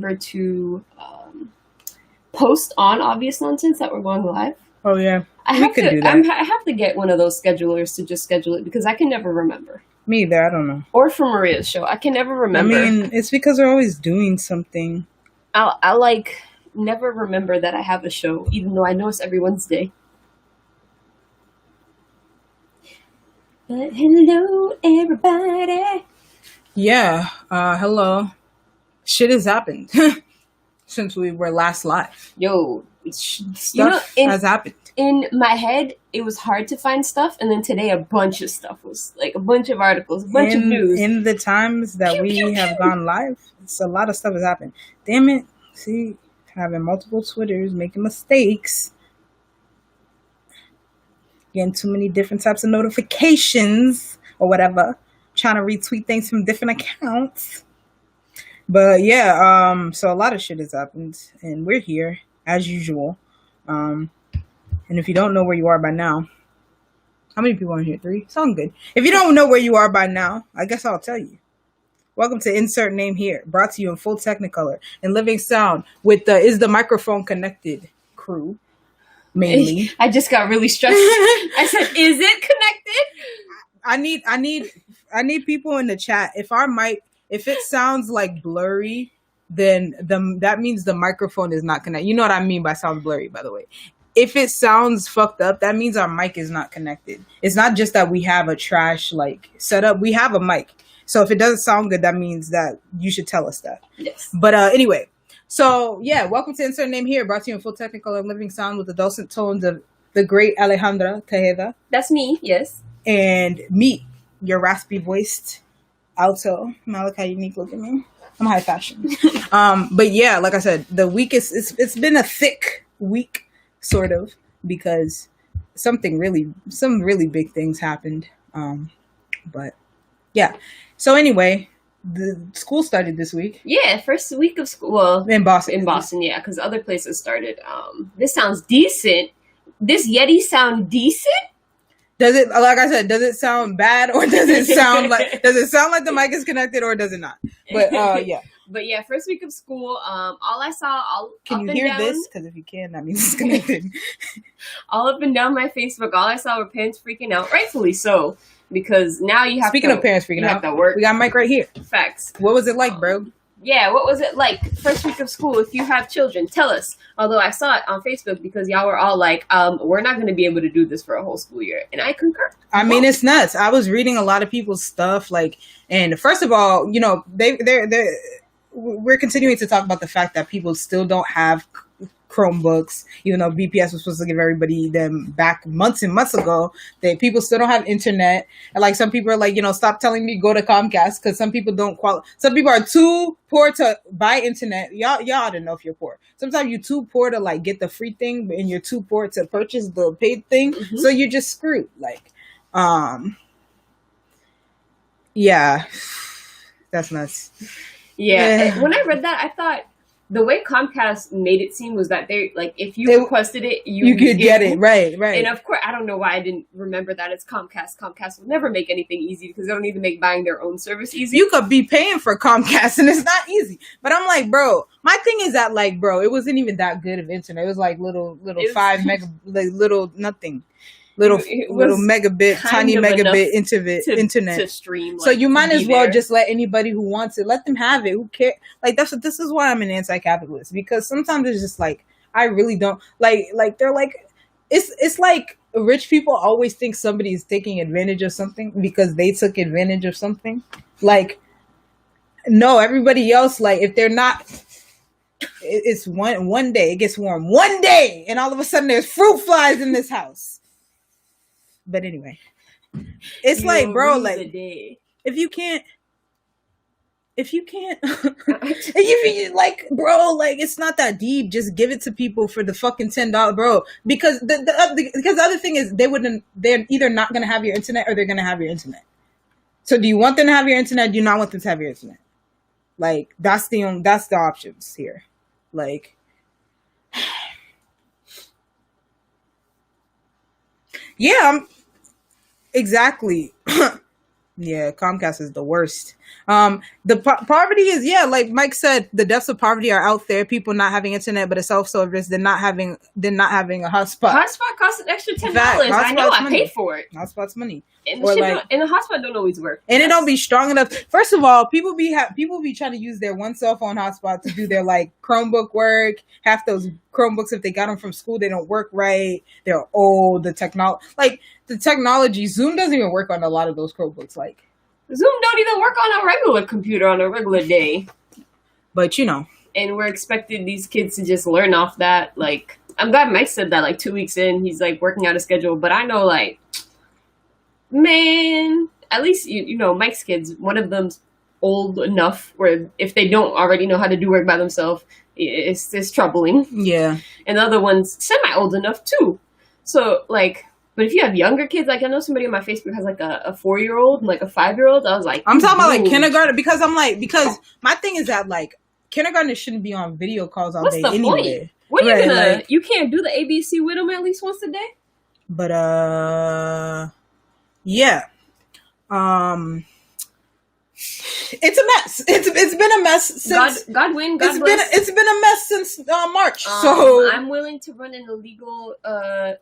remember to post on Obvious Nonsense that we're going live. Oh yeah, I we have could to. do that. I have to get one of those schedulers to just schedule it because I can never remember. Me either. I don't know. Or for Maria's show, I can never I remember. mean, it's because we're always doing something. I like never remember that I have a show, even though I know it's every Wednesday. But hello, everybody. Yeah. Hello. Shit has happened since we were last live. Yo, Stuff has happened. In my head, it was hard to find stuff, and then today a bunch of stuff was like a bunch of articles, a bunch of news. In the times that we have gone live, it's a lot of stuff has happened. Damn it. See, having multiple Twitters, making mistakes, getting too many different types of notifications or whatever, trying to retweet things from different accounts. But yeah, so a lot of shit has happened, and we're here as usual. And if you don't know where you are by now, how many people are in here? 3? Sound good. If you don't know where you are by now, I guess I'll tell you. Welcome to Insert Name Here, brought to you in full Technicolor and living sound with the Is the Microphone Connected crew, mainly. I just got really stressed. I said, is it connected? I need people in the chat. If it sounds like blurry, then that means the microphone is not connected. You know what I mean by sounds blurry, by the way. If it sounds fucked up, that means our mic is not connected. It's not just that we have a trash setup. We have a mic. So if it doesn't sound good, that means that you should tell us that. Yes. But anyway, so yeah, welcome to Insert Name Here, brought to you in full technical and living sound with the dulcet tones of the great Alejandra Tejeda. That's me, yes. And me, your raspy voiced alto, Malachi Unique. Look at me. I'm high fashion. But yeah, like I said, the week it's been a thick week, sort of, because some really big things happened. But yeah. So anyway, the school started this week. Yeah, first week of school. Well, in Boston. In Boston, yeah, because other places started. This sounds decent. This Yeti sound decent? Does it, like I said, does it sound bad, or does it sound like the mic is connected, or does it not? But yeah. But yeah, first week of school, all I saw, can you hear this? Because if you can, that means it's connected. All up and down my Facebook, all I saw were parents freaking out, rightfully so, because now you have Speaking of parents freaking out, have to work. We got Mike right here. Facts. What was it like, bro? Yeah, what was it like first week of school? If you have children, tell us. Although I saw it on Facebook because y'all were all like, we're not going to be able to do this for a whole school year. And I concur. I mean, it's nuts. I was reading a lot of people's stuff, and first of all, you know, we're continuing to talk about the fact that people still don't have Chromebooks, even though BPS was supposed to give everybody them back months and months ago. That people still don't have internet, and some people are like, you know, stop telling me go to Comcast, because some people don't qualify. Some people are too poor to buy internet. Y'all ought to know if you're poor. Sometimes you're too poor to get the free thing, and you're too poor to purchase the paid thing. Mm-hmm. So you're just screwed. Yeah, that's nuts. Yeah, when I read that, I thought the way Comcast made it seem was that if you requested it, you could get it. Right. And of course, I don't know why I didn't remember that it's Comcast. Comcast will never make anything easy because they don't need to make buying their own service easy. You could be paying for Comcast and it's not easy. But I'm like, bro, my thing is that bro, it wasn't even that good of internet. It was little 5 mega, little nothing. Little megabit, tiny megabit internet to stream. So you might as well just let anybody who wants it, let them have it. Who cares? This is why I'm an anti-capitalist, because sometimes it's just I really don't they're it's like rich people always think somebody is taking advantage of something because they took advantage of something. No, everybody else, if they're not, it's one day it gets warm, one day, and all of a sudden there's fruit flies in this house. But anyway, it's bro, if you can't, bro, it's not that deep. Just give it to people for the fucking $10, bro. Because the other thing is they're either not gonna have your internet or they're gonna have your internet. So do you want them to have your internet? Do you not want them to have your internet? That's the options here. Yeah, exactly. Yeah, Comcast is the worst. The poverty is, like Mike said, the depths of poverty are out there. People not having internet, but it's self-service. They're not having a hotspot. Hotspot costs an extra $10. I know, I paid for it. Hotspot's money. And the hotspot don't always work. And it don't be strong enough. First of all, people be trying to use their one cell phone hotspot to do their like Chromebook work. Half those Chromebooks, if they got them from school, they don't work right. They're old. The technology, Zoom doesn't even work on a lot of those Chromebooks. Like Zoom don't even work on a regular computer on a regular day. But and we're expecting these kids to just learn off that. Like, I'm glad Mike said that. Like 2 weeks in, he's like working out a schedule. But I know, like, man, at least you know Mike's kids. One of them's old enough where if they don't already know how to do work by themselves, it's troubling. Yeah. And the other one's semi-old enough too. So like. But if you have younger kids, like I know somebody on my Facebook has like a 4-year-old and like a 5-year-old. I was like, I'm talking about like kindergarten because my thing is that like kindergartners shouldn't be on video calls all day anyway. Point? What are you gonna? You can't do the ABC with them at least once a day. But yeah, it's a mess. It's been a mess since God bless. It's been a mess since March. So I'm willing to run an illegal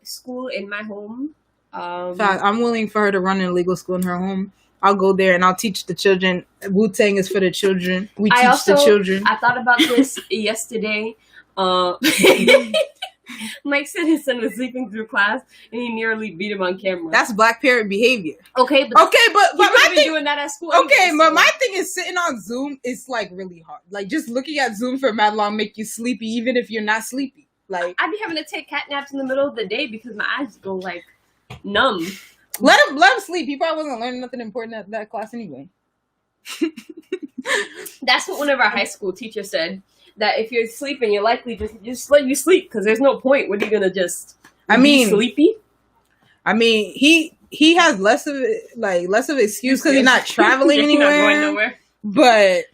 school in my home. I'm willing for her to run an illegal school in her home. I'll go there and I'll teach the children. Wu-Tang is for the children. We teach the children. I thought about this yesterday. Mike said his son was sleeping through class and he nearly beat him on camera. That's black parent behavior. Okay, but my thing doing that at school. Okay, but my thing is sitting on Zoom is like really hard. Like just looking at Zoom for mad long make you sleepy, even if you're not sleepy. Like I'd be having to take cat naps in the middle of the day because my eyes go like numb. Let him sleep. He probably wasn't learning nothing important at that class anyway. That's what one of our high school teachers said. That if you're sleeping, you're likely just let you sleep because there's no point. What are you gonna just? Be sleepy. I mean, he has less of excuse because he's not traveling anywhere. Not going nowhere. But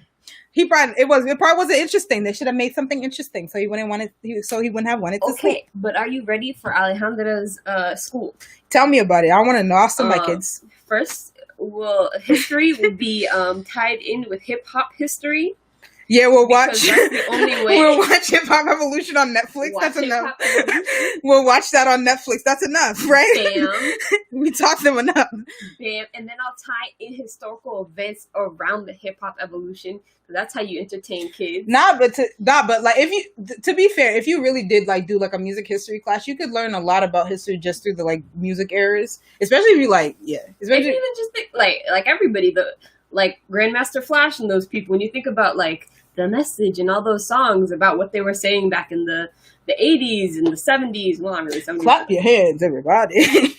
it probably wasn't interesting. They should have made something interesting so he wouldn't have wanted to sleep. Okay, but are you ready for Alejandra's school? Tell me about it. I want to know. I'll send my kids. First, history will be tied in with hip hop history. Yeah, we'll watch. That's the only way. We'll watch Hip Hop Evolution on Netflix. That's enough. We'll watch that on Netflix. That's enough, right? Bam. We taught them enough. Bam. And then I'll tie in historical events around the hip hop evolution. That's how you entertain kids. But like if you, to be fair, if you really did like do like a music history class, you could learn a lot about history just through the like music eras. Especially if you like, especially even just think, like everybody, like Grandmaster Flash and those people. When you think about like The Message and all those songs about what they were saying back in the 80s and the 70s. Well, not really 70s. Clap your hands, everybody.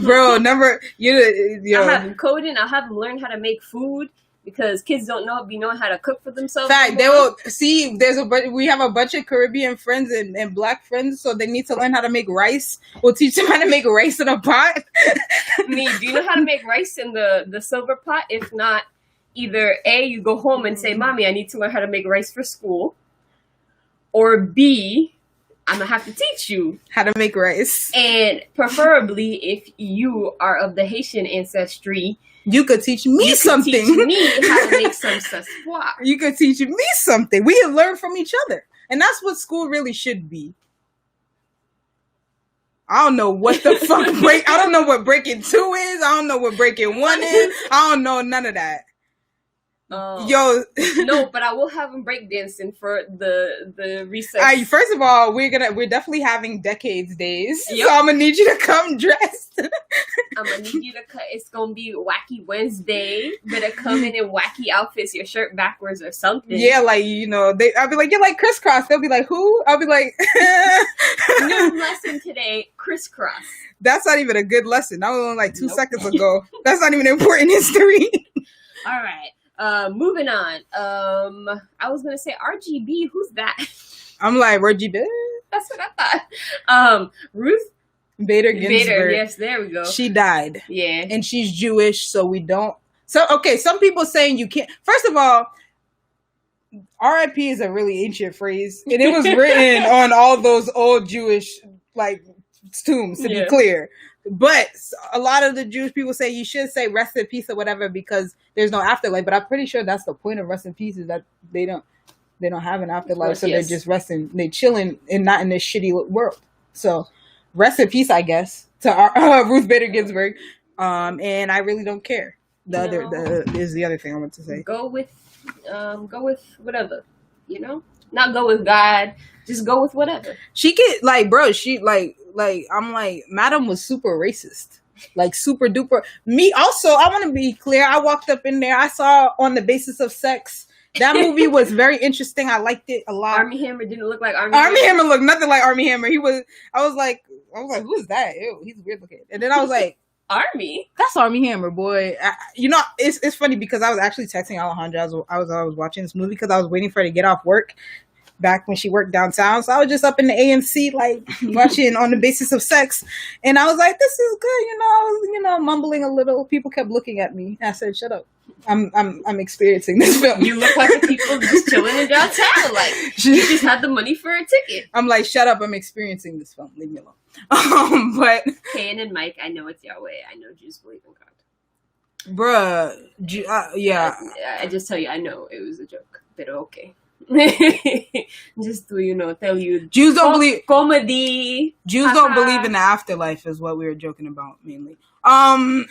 Bro, I'll have them coding. I'll have them learn how to make food because kids don't be knowing how to cook for themselves. Fact, they will see. We have a bunch of Caribbean friends and Black friends, so they need to learn how to make rice. We'll teach them how to make rice in a pot. Do you know how to make rice in the silver pot? If not, either A, you go home and say, Mommy, I need to learn how to make rice for school. Or B, I'm going to have to teach you how to make rice. And preferably, if you are of the Haitian ancestry, you could teach me something. Teach me how to make some saspoir. You could teach me something. We can learn from each other. And that's what school really should be. I don't know what the fuck I don't know what breaking 2 is. I don't know what breaking 1 is. I don't know none of that. Yo, no, but I will have them breakdancing for the recess. First of all, we're definitely having Decades Days, so I'm gonna need you to come dressed. I'm gonna need you to it's gonna be Wacky Wednesday. Better come in wacky outfits, your shirt backwards or something. Yeah, like I'll be like, you're like crisscross. They'll be like, who? I'll be like, new lesson today, crisscross. That's not even a good lesson. That was only like 2 seconds ago. That's not even important history. All right. Moving on. I was gonna say RGB. Who's that? I'm like RGB. That's what I thought. Ruth Bader Ginsburg. Yes, there we go. She died. Yeah, and she's Jewish, so we don't. So okay, some people saying you can't. First of all, RIP is a really ancient phrase, and it was written on all those old Jewish like tombs. To be clear, But a lot of the Jewish people say you should say rest in peace or whatever because there's no afterlife. But I'm pretty sure that's the point of rest in peace is that they don't have an afterlife, course, so they're just resting, they're chilling, and not in this shitty world. So rest in peace, I guess, to our, Ruth Bader Ginsburg. And I really don't care. The other thing I want to say. Go with whatever, not go with God. Just go with whatever. She get I'm like, Madam was super racist. Like super duper. Me also, I want to be clear. I walked up in there. I saw On the Basis of Sex. That movie was very interesting. I liked it a lot. Armie Hammer didn't look like Armie Hammer looked nothing like Armie Hammer. I was like, who is that? Ew, he's weird looking. And then I was like, Armie? That's Armie Hammer, boy. It's funny because I was actually texting Alejandra. I was watching this movie because I was waiting for her to get off work back when she worked downtown. So I was just up in the AMC, like watching On the Basis of Sex. And I was like, this is good. I was, mumbling a little. People kept looking at me. I said, shut up. I'm experiencing this film. You look like the people just chilling in downtown. Like, you just had the money for a ticket. I'm like, shut up. I'm experiencing this film. Leave me alone. But Kayan and Mike, I know it's Yahweh. I know Jews believe in God. Bruh. Yeah. I just tell you, I know it was a joke. But okay. Just to tell you, Jews don't believe comedy. Jews don't believe in the afterlife, is what we were joking about mainly. But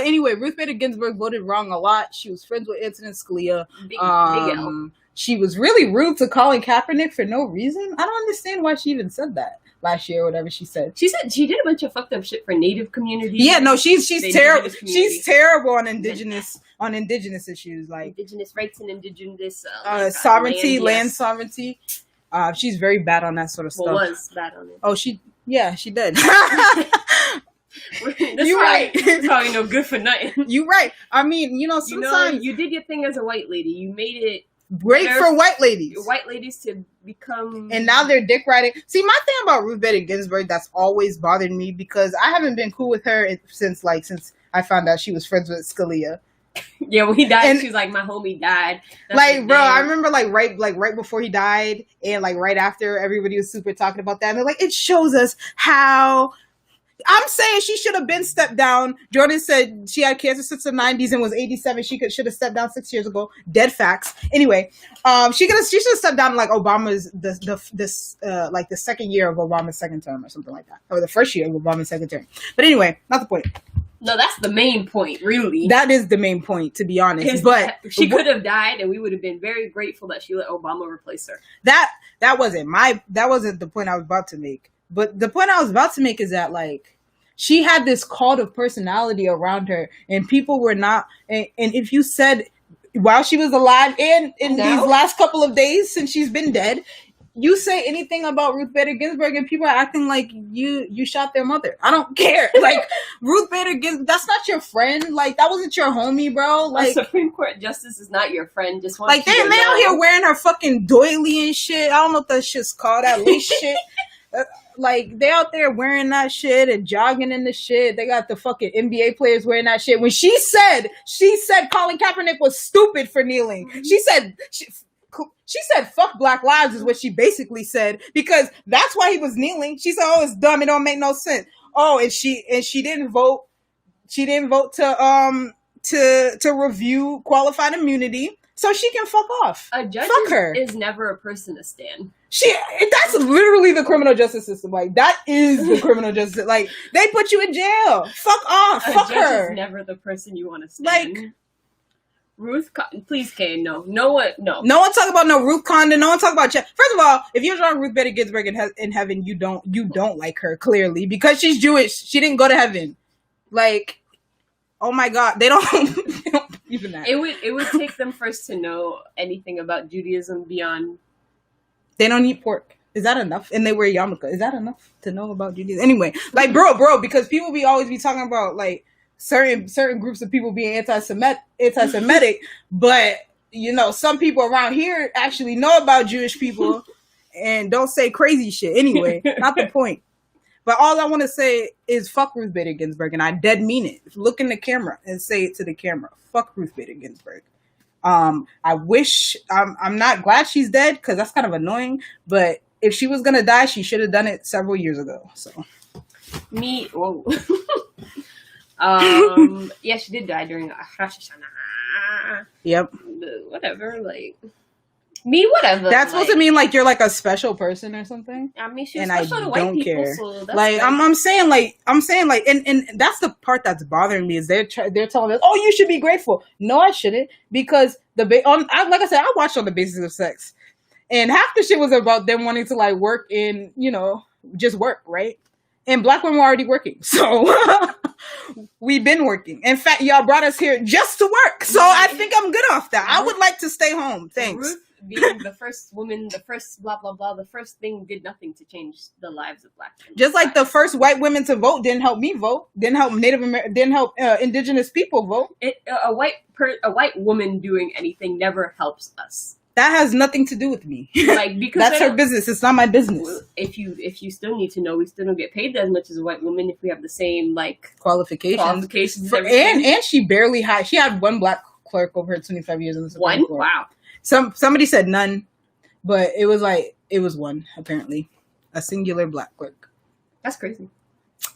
anyway, Ruth Bader Ginsburg voted wrong a lot. She was friends with Antonin Scalia. Big L. She was really rude to Colin Kaepernick for no reason. I don't understand why she even said that last year or whatever she said. She said she did a bunch of fucked up shit for Native communities. Yeah, no, she's terrible. She's terrible on indigenous issues like indigenous rights and indigenous sovereignty, land sovereignty. She's very bad on that sort of stuff. Was bad on it. Oh, she did. You're right. It's probably no good for nothing. You're right. I mean, sometimes you did your thing as a white lady. You made it great for white ladies. White ladies to become, and now they're dick riding. See, my thing about Ruth Bader Ginsburg that's always bothered me because I haven't been cool with her since I found out she was friends with Scalia. Yeah, when he died, she was like, "My homie died." That's bro, I remember right before he died, and right after, everybody was super talking about that. And they're like, "It shows us how." I'm saying she should have been stepped down. Jordan said she had cancer since the 90s and was 87. She should have stepped down 6 years ago. Dead facts. Anyway, she should have stepped down like Obama's the second year of Obama's second term or something like that, or the first year of Obama's second term. But anyway, not the point. No, that's the main point, really. That is the main point, to be honest. But she could have died, and we would have been very grateful that she let Obama replace her. That wasn't the point I was about to make. But the point I was about to make is that, she had this cult of personality around her, and people were not. And if you said, while she was alive and in these last couple of days since she's been dead, you say anything about Ruth Bader Ginsburg, and people are acting like you shot their mother. I don't care. Ruth Bader Ginsburg, that's not your friend. That wasn't your homie, bro. A Supreme Court justice is not your friend. Just want they're out here wearing her fucking doily and shit. I don't know what that shit's called. That lace shit. They out there wearing that shit and jogging in the shit. They got the fucking NBA players wearing that shit. When she said Colin Kaepernick was stupid for kneeling. She said fuck Black Lives is what she basically said, because that's why he was kneeling. She said, oh, it's dumb. It don't make no sense. Oh, and she didn't vote. She didn't vote to review qualified immunity. So she can fuck off. A judge is never a person to stand. That's literally the criminal justice system. That is the criminal justice system. They put you in jail. Fuck off. Fuck her. A judge is never the person you want to stand. Please, Kay, no. No one talk about no Ruth Condon. No one talk about First of all, if you're drawing Ruth Bader Ginsburg in heaven, you don't like her, clearly, because she's Jewish. She didn't go to heaven. Oh my God, they don't even that. It would take them first to know anything about Judaism beyond. They don't eat pork. Is that enough? And they wear yarmulke. Is that enough to know about Judaism? Anyway, bro, because people always be talking about certain groups of people being anti-Semitic, but some people around here actually know about Jewish people and don't say crazy shit. Anyway, not the point. But all I want to say is fuck Ruth Bader Ginsburg, and I dead mean it. Look in the camera and say it to the camera. Fuck Ruth Bader Ginsburg. I wish, I'm not glad she's dead, because that's kind of annoying, but if she was going to die, she should have done it several years ago. So Me, whoa. Yeah, she did die during Rosh Hashanah. Yep. Whatever, like me, whatever. That's supposed to mean like you're like a special person or something. I mean, she's special to white people, care. So that's like I'm saying, and that's the part that's bothering me is they're telling us, oh, you should be grateful. No, I shouldn't, because like I said, I watched On the Basis of Sex, and half the shit was about them wanting to like work in, just work, right? And black women were already working, so we've been working. In fact, y'all brought us here just to work, so I think I'm good off that. I would like to stay home. Thanks. Ruth, being the first woman, the first blah blah blah, the first thing did nothing to change the lives of black people. Just like the first white women to vote didn't help me vote, didn't help didn't help indigenous people vote. A white woman doing anything never helps us. That has nothing to do with me. Like, because that's her business. It's not my business. If you still need to know, we still don't get paid as much as a white woman if we have the same like qualifications. And she barely had. She had one black clerk over her 25 years in the Supreme Court. Wow. Somebody said none, but it was one apparently, a singular black clerk. That's crazy.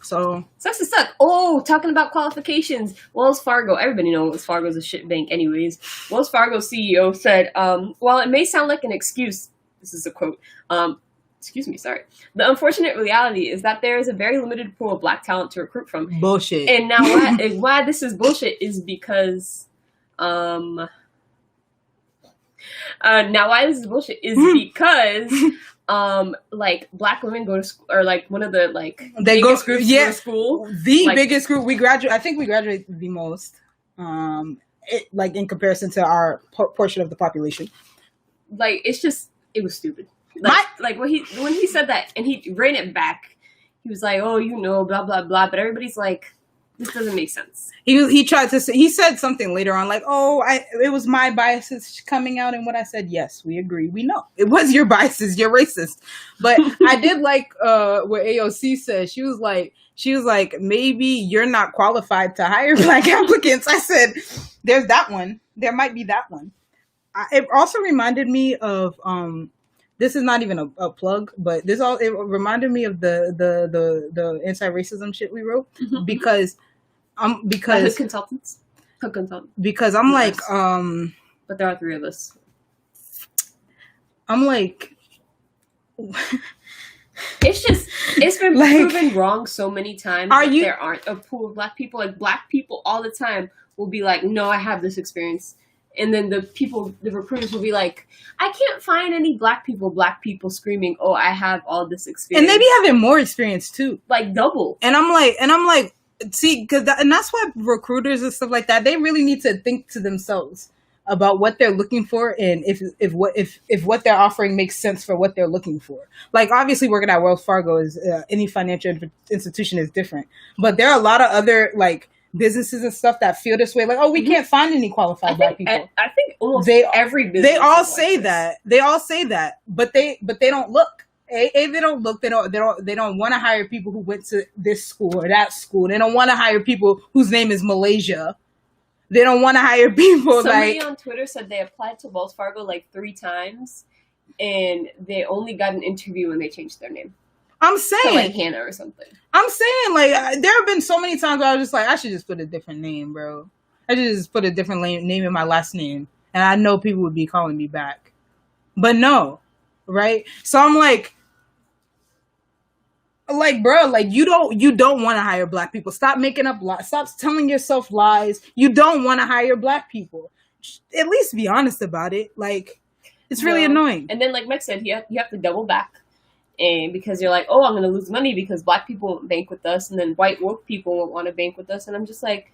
So sucks to suck. Oh, talking about qualifications. Wells Fargo. Everybody knows Wells Fargo's a shit bank anyways. Wells Fargo CEO said, while it may sound like an excuse, this is a quote, excuse me, sorry. The unfortunate reality is that there is a very limited pool of black talent to recruit from. Bullshit. And now why this is bullshit is because, now why this is bullshit is because like black women go to school, or like one of the like they go to school. The like, biggest group I think we graduate the most. Like in comparison to our portion of the population. Like it was stupid. Like when he said that and he ran it back, he was like, oh, blah blah blah. But everybody's like, this doesn't make sense. He tried to say, he said something later on like, oh, it was my biases coming out in what I said. Yes, we agree. We know it was your biases. You're racist. But I did like what AOC said. She was like, maybe you're not qualified to hire black applicants. I said, there's that one. There might be that one. It also reminded me of this is not even a plug, but it reminded me of the anti-racism shit we wrote because consultants. Because I'm like, but there are three of us. I'm like, it's been like, proven wrong so many times there aren't a pool of black people. Like black people all the time will be like, no, I have this experience. And then the recruiters will be like, I can't find any black people screaming, oh, I have all this experience. And they be having more experience too. Like double. And I'm like, see, and that's why recruiters and stuff like that, they really need to think to themselves about what they're looking for and if what they're offering makes sense for what they're looking for. Like obviously working at Wells Fargo is any financial institution is different, but there are a lot of other like businesses and stuff that feel this way, like, oh, we can't find any qualified black people. I think almost every business. They all say that. They all say that, but they don't look. They don't look. They don't want to hire people who went to this school or that school. They don't want to hire people whose name is Malaysia. They don't want to hire people. Somebody on Twitter said they applied to Wells Fargo like 3 times, and they only got an interview when they changed their name. I'm saying, to like Hannah or something. I'm saying, like, there have been so many times where I was just like, I should just put a different name, bro. I should just put a different name in my last name, and I know people would be calling me back. But no, right? So I'm like, bro, like you don't want to hire black people. Stop making up lies. Stop telling yourself lies. You don't want to hire black people. At least be honest about it. Like, it's really annoying. And then, like Meg said, you have to double back. And because you're like, oh, I'm going to lose money because black people won't bank with us, and then white woke people won't want to bank with us. And I'm just like,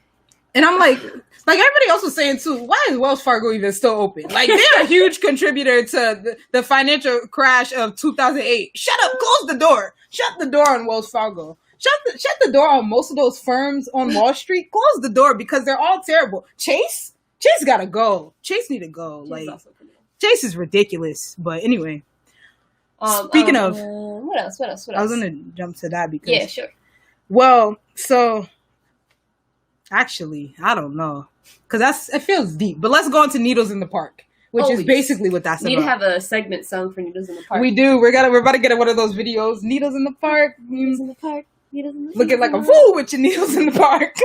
and I'm like everybody else was saying too, why is Wells Fargo even still open? Like, they're a huge contributor to the financial crash of 2008. Shut up, close the door. Shut the door on Wells Fargo. Shut the door on most of those firms on Wall Street. Close the door because they're all terrible. Chase gotta go. Chase need to go. Chase is ridiculous. But anyway. Speaking of, what else? I was gonna jump to that because yeah, sure. Well, so actually, I don't know because it feels deep. But let's go into Needles in the Park, which is basically what that's about. We need to have a segment song for Needles in the Park. We do. We're about to get one of those videos. Needles in the Park. Needles in the Park. looking like a fool with your needles in the park.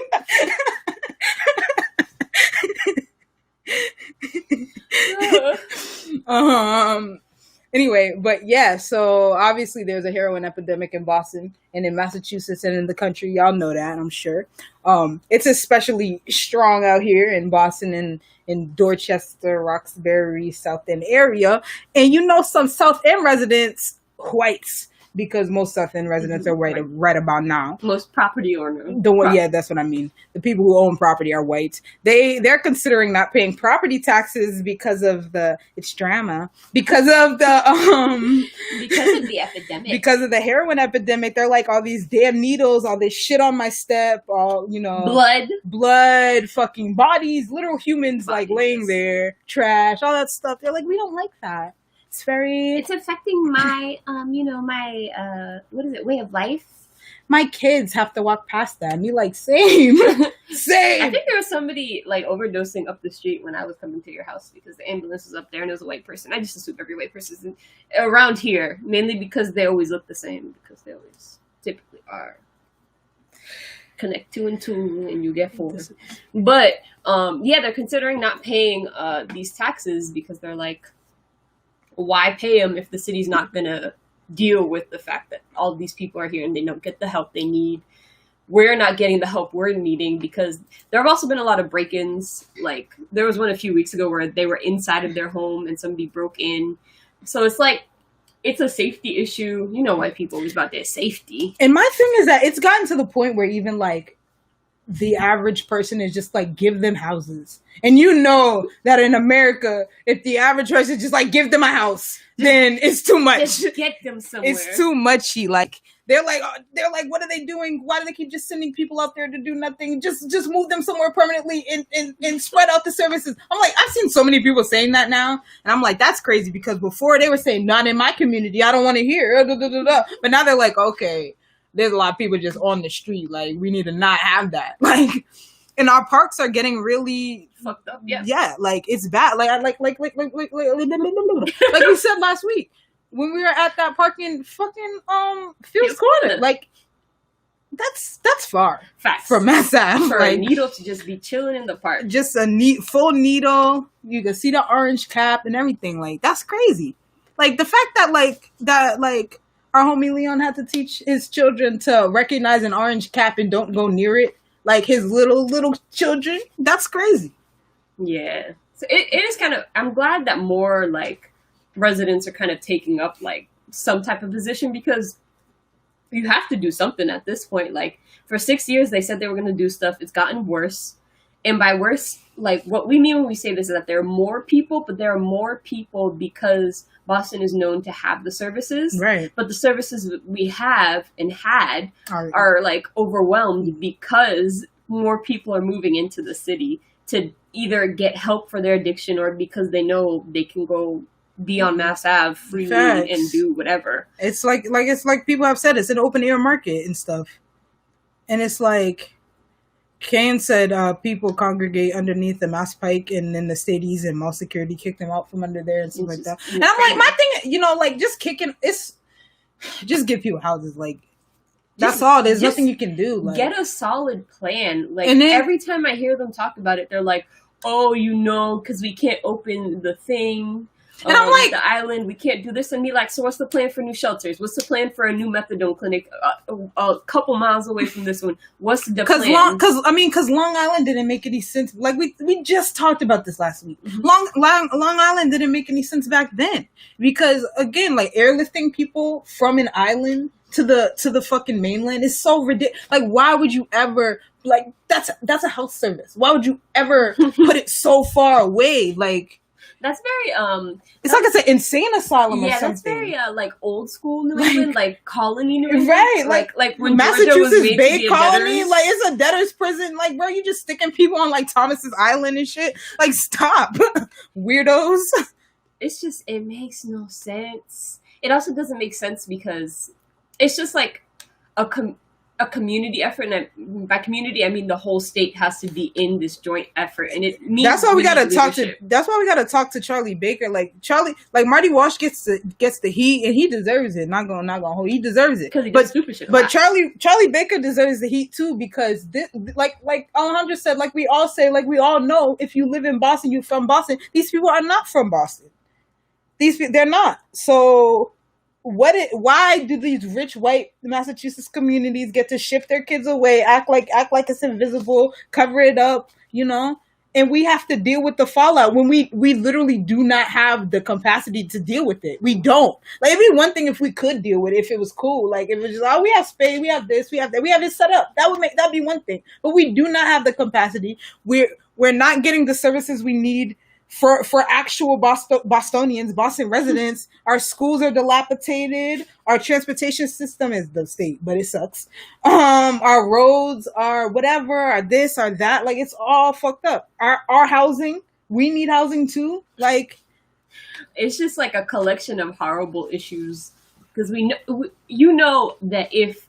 Anyway, but yeah, so obviously there's a heroin epidemic in Boston and in Massachusetts and in the country. Y'all know that, I'm sure. It's especially strong out here in Boston and in Dorchester, Roxbury, South End area. And some South End residents, whites, because most South End residents are white right about now. Most property owners. Yeah, that's what I mean. The people who own property are white. They're considering not paying property taxes because of it's drama. Because of the because of the epidemic. Because of the heroin epidemic. They're like, all these damn needles, all this shit on my step, all blood, fucking bodies, literal humans like laying there, trash, all that stuff. They're like, we don't like that. It's affecting my, what is it, way of life? My kids have to walk past that. And you're like, same. I think there was somebody, like, overdosing up the street when I was coming to your house because the ambulance was up there and it was a white person. I just assume every white person is around here, mainly because they always look the same, because they always typically are. Connect 2 and 2 and you get 4. But, they're considering not paying these taxes because they're like, why pay them if the city's not going to deal with the fact that all these people are here and they don't get the help they need? We're not getting the help we're needing because there have also been a lot of break-ins. Like, there was one a few weeks ago where they were inside of their home and somebody broke in. So it's like, it's a safety issue. You know why people always about their safety. And my thing is that it's gotten to the point where even, like, the average person is just like, give them houses. And you know that in America, if the average person just like, give them a house, then it's too much. Just get them somewhere. It's too muchy. Like, they're like, what are they doing? Why do they keep just sending people out there to do nothing? Just move them somewhere permanently and spread out the services. I'm like, I've seen so many people saying that now. And I'm like, that's crazy, because before they were saying, not in my community. I don't want to hear. But now they're like, okay, there's a lot of people just on the street. Like, we need to not have that. Like, and our parks are getting really fucked up. Yeah. Yeah. Like, it's bad. Like we said last week when we were at that park in fucking Fields Corner. Like, that's far. Facts. From Mass Ave. For a needle to just be chilling in the park. Just a full needle. You can see the orange cap and everything. Like, that's crazy. Like, the fact that our homie Leon had to teach his children to recognize an orange cap and don't go near it. Like, his little children. That's crazy. Yeah. So it is kind of, I'm glad that more, like, residents are kind of taking up, like, some type of position, because you have to do something at this point. Like, for 6 years, they said they were going to do stuff. It's gotten worse. And by worse, like, what we mean when we say this is that there are more people, but there are more people because Boston is known to have the services. Right. But the services we have and had are like, overwhelmed because more people are moving into the city to either get help for their addiction or because they know they can go be on Mass Ave freely and do whatever. It's like people have said, it's an open air market and stuff. And it's like, Kane said people congregate underneath the Mass Pike and then the Stadies, and mall security kicked them out from under there and stuff like that. And I'm like, my thing, like, just just give people houses. Like, that's all. There's nothing you can do. Like, get a solid plan. Like, and then, every time I hear them talk about it, they're like, oh, because we can't open the thing. And I'm like, the island, we can't do this. And be like, so what's the plan for new shelters? What's the plan for a new methadone clinic a couple miles away from this one? What's the plan? Because Long Island didn't make any sense. Like, we just talked about this last week. Mm-hmm. Long Island didn't make any sense back then. Because, again, like, airlifting people from an island to the fucking mainland is so ridiculous. Like, why would you ever, like, that's a health service. Why would you ever put it so far away? Like, that's very it's like it's an insane asylum or something. Yeah, that's very like old school New England, like colony New England. Right, like when Massachusetts Bay Colony, like, it's a debtor's prison. Like, bro, you just sticking people on like Thomas's Island and shit. Like, stop. Weirdos. It's just, it makes no sense. It also doesn't make sense because it's just like a community effort, and by community I mean the whole state has to be in this joint effort, and it means that's why we gotta talk to. That's why we gotta talk to Charlie Baker. Like Marty Walsh gets the heat, and he deserves it. Not gonna hold. He deserves it because he does stupid shit. But Charlie Baker deserves the heat too, because like Alejandra said, like we all say, like we all know, if you live in Boston, you're from Boston. These people are not from Boston. They're not. So. Why do these rich white Massachusetts communities get to ship their kids away, act like it's invisible, cover it up, and we have to deal with the fallout when we literally do not have the capacity to deal with it. We don't. Like, it'd be one thing if we could deal with it, if it was cool. Like, if it was just, we have space, we have this, we have that, we have it set up. That'd be one thing. But we do not have the capacity. We're not getting the services we need for actual Bostonians, Boston residents. Our schools are dilapidated. Our transportation system is the state, but it sucks. Our roads are whatever, are this, are that. Like, it's all fucked up. Our housing, we need housing too. Like, it's just like a collection of horrible issues, because we know that if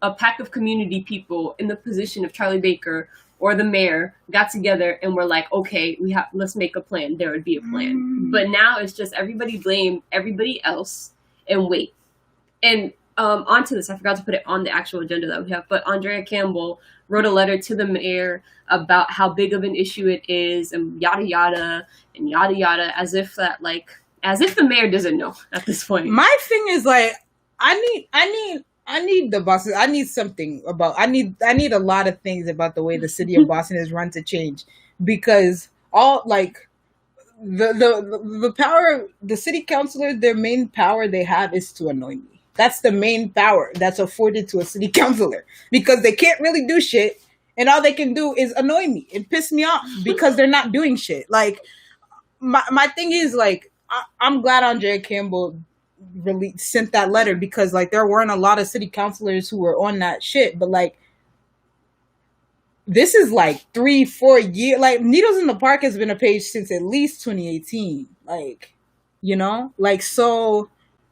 a pack of community people in the position of Charlie Baker or the mayor got together and were like, okay, let's make a plan, there would be a plan. But now it's just everybody blame everybody else and wait. And onto this, I forgot to put it on the actual agenda that we have, but Andrea Campbell wrote a letter to the mayor about how big of an issue it is, and yada yada and yada yada, as if the mayor doesn't know at this point. My thing is, like, I need the Boston. I need something about. I need a lot of things about the way the city of Boston is run to change, because all, like, the power, the city councilors, their main power they have is to annoy me. That's the main power that's afforded to a city councilor, because they can't really do shit, and all they can do is annoy me and piss me off because they're not doing shit. Like, my thing is, like, I'm glad Andrea Campbell really sent that letter, because, like, there weren't a lot of city councilors who were on that shit. But, like, this is like 3-4 years. Like, Needles in the Park has been a page since at least 2018. Like, like, so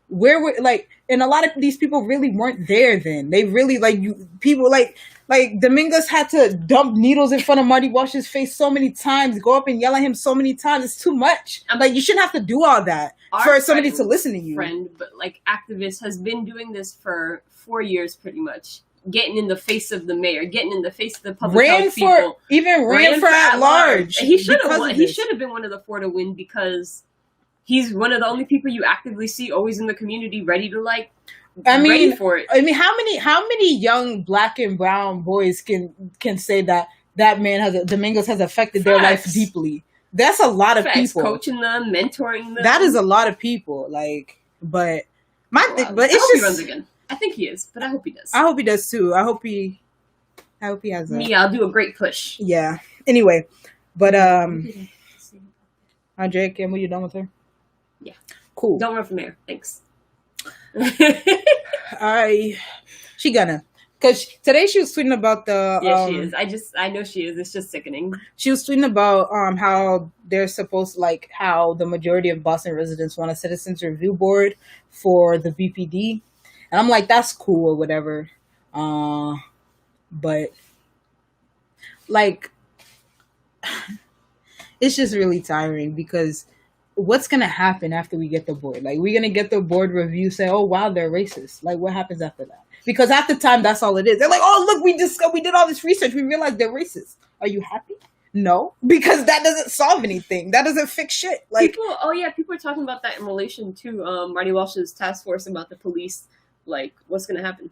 where were, like, and a lot of these people really weren't there then. They really, like, people like Dominguez had to dump needles in front of Marty Walsh's face so many times, go up and yell at him so many times. It's too much. Like, you shouldn't have to do all that for somebody to listen to you. But, like, activist has been doing this for 4 years pretty much. Getting in the face of the mayor, getting in the face of the public health people. Ran for at large. He should have won. He should have been one of the 4 to win, because he's one of the only people you actively see always in the community, ready to, like, ready for it. I mean, how many young black and brown boys can say that man Domingos has affected their life deeply? That's a lot of people. Coaching them, mentoring them. That is a lot of people. Like, but it's I hope just, he runs again. I think he is, but I hope he does. I hope he does too. I hope he has me. I'll do a great push. Yeah. Anyway, but Andrea Campbell, you done with her? Yeah. Cool. Don't run from there. Thanks. She gonna. Because today she was tweeting about the... Yeah, she is. I know she is. It's just sickening. She was tweeting about how they're supposed to, like, how the majority of Boston residents want a citizens review board for the BPD. And I'm like, that's cool or whatever. But, like, it's just really tiring, because what's going to happen after we get the board? Like, we're going to get the board review, say, oh, wow, they're racist. Like, what happens after that? Because at the time, that's all it is. They're like, oh, look, we did all this research. We realized they're racist. Are you happy? No, because that doesn't solve anything. That doesn't fix shit. Like, people are talking about that in relation to Marty Walsh's task force about the police. Like, what's going to happen?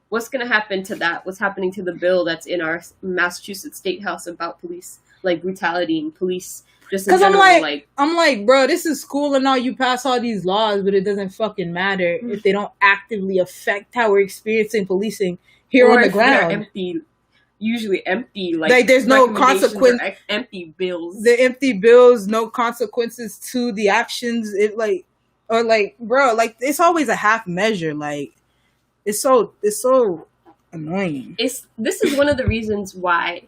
What's going to happen to that? What's happening to the bill that's in our Massachusetts State House about police, like, brutality and police? Because I'm like, bro, this is cool and all. You pass all these laws, but it doesn't fucking matter if they don't actively affect how we're experiencing policing here on the ground. Usually empty, like there's no consequence. Empty bills. The empty bills, no consequences to the actions. Bro, like, it's always a half measure. Like, it's so annoying. This is one of the reasons why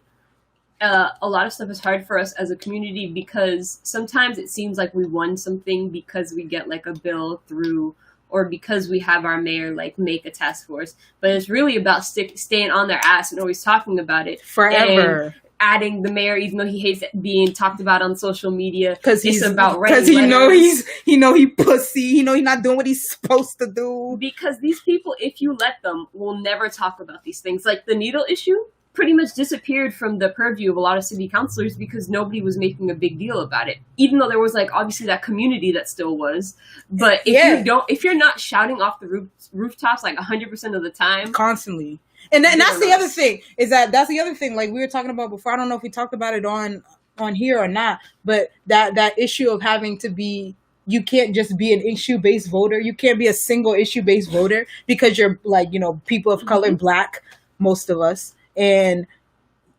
a lot of stuff is hard for us as a community, because sometimes it seems like we won something because we get, like, a bill through or because we have our mayor like make a task force, but it's really about staying on their ass and always talking about it forever. And adding the mayor, even though he hates being talked about on social media, because he's about because he pussy. He's not doing what he's supposed to do. Because these people, if you let them, will never talk about these things. Like the needle issue pretty much disappeared from the purview of a lot of city councilors because nobody was making a big deal about it. Even though there was like obviously that community that still was, but if you're not shouting off the rooftops like 100% of the time, constantly. And that's the other thing, that's the other thing, like we were talking about before. I don't know if we talked about it on here or not, but that issue of having to be, you can't just be an issue-based voter. You can't be a single issue-based voter because you're like, people of color, Black, most of us. And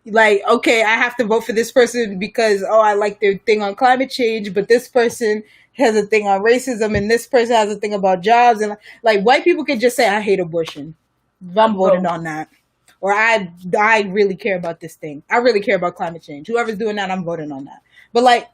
like, okay, I have to vote for this person because, I like their thing on climate change, but this person has a thing on racism and this person has a thing about jobs. And like white people can just say, I hate abortion. I'm voting on that. Or I really care about this thing. I really care about climate change. Whoever's doing that, I'm voting on that. But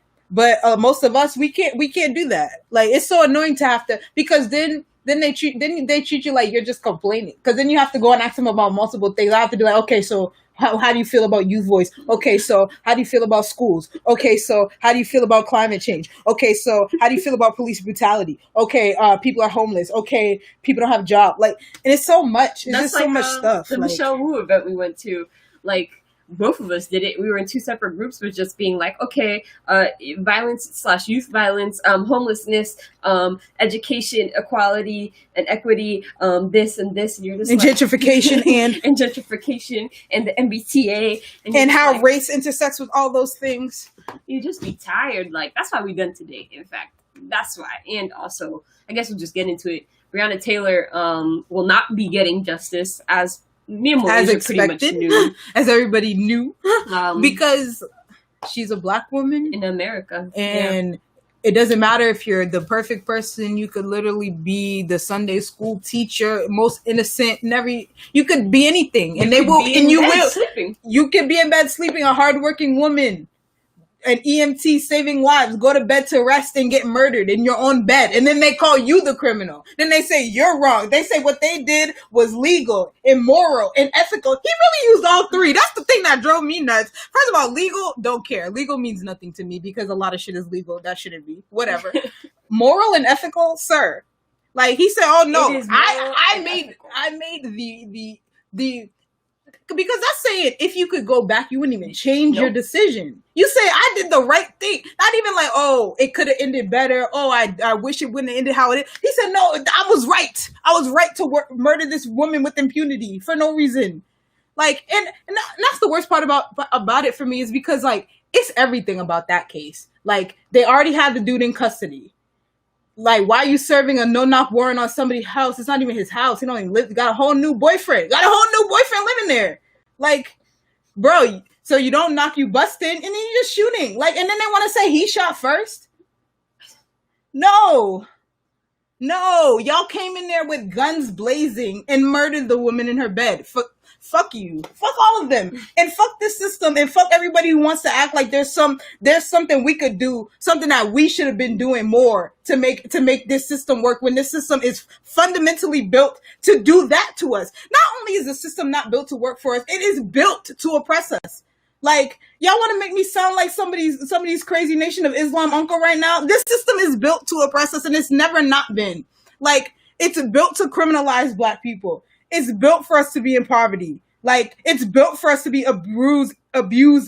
most of us, we can't do that. Like, it's so annoying to have to, because then they treat you like you're just complaining. Because then you have to go and ask them about multiple things. I have to be like, okay, so how do you feel about youth voice? Okay, so how do you feel about schools? Okay, so how do you feel about climate change? Okay, so how do you feel about police brutality? Okay, people are homeless. Okay, people don't have jobs. Like, and it's so much. It's just like, so much stuff. The Michelle Wu event we went to, like, both of us did it. We were in two separate groups, but just being like, okay, violence/youth violence, homelessness, education, equality and equity, this and this, and you're just and like, gentrification and gentrification and the MBTA and how like, race intersects with all those things. You just be tired. Like, that's why we done today. In fact, that's why. And also, I guess we'll just get into it. Breonna Taylor will not be getting justice as expected, pretty much knew. As everybody knew, because she's a Black woman in America, and it doesn't matter if you're the perfect person. You could literally be the Sunday school teacher, most innocent, you could be anything, and you can be in bed sleeping, a hardworking woman, an EMT saving lives, go to bed to rest and get murdered in your own bed. And then they call you the criminal. Then they say you're wrong. They say what they did was legal, immoral, and ethical. He really used all three. That's the thing that drove me nuts. First of all, legal, don't care. Legal means nothing to me because a lot of shit is legal. That shouldn't be. Whatever. Moral and ethical, sir. Like, he said, oh no, I made the because that's saying if you could go back, you wouldn't even change your decision. You say, I did the right thing. Not even like, oh, it could have ended better. Oh, I wish it wouldn't have ended how it is. He said, no, I was right. I was right to murder this woman with impunity for no reason. Like, and that's the worst part about it for me, is because, like, it's everything about that case. Like, they already had the dude in custody. Like, why are you serving a no-knock warrant on somebody's house? It's not even his house. He don't even live. Got a whole new boyfriend. Living there. Like, bro, so you don't knock, you bust in, and then you're just shooting. Like, and then they want to say he shot first? No. Y'all came in there with guns blazing and murdered the woman in her bed. Fuck you. Fuck all of them. And fuck this system, and fuck everybody who wants to act like there's something we could do, something that we should have been doing more to make this system work, when this system is fundamentally built to do that to us. Not only is the system not built to work for us, it is built to oppress us. Like, y'all want to make me sound like somebody's crazy Nation of Islam uncle right now? This system is built to oppress us, and it's never not been. Like, it's built to criminalize Black people. It's built for us to be in poverty. Like, it's built for us to be abused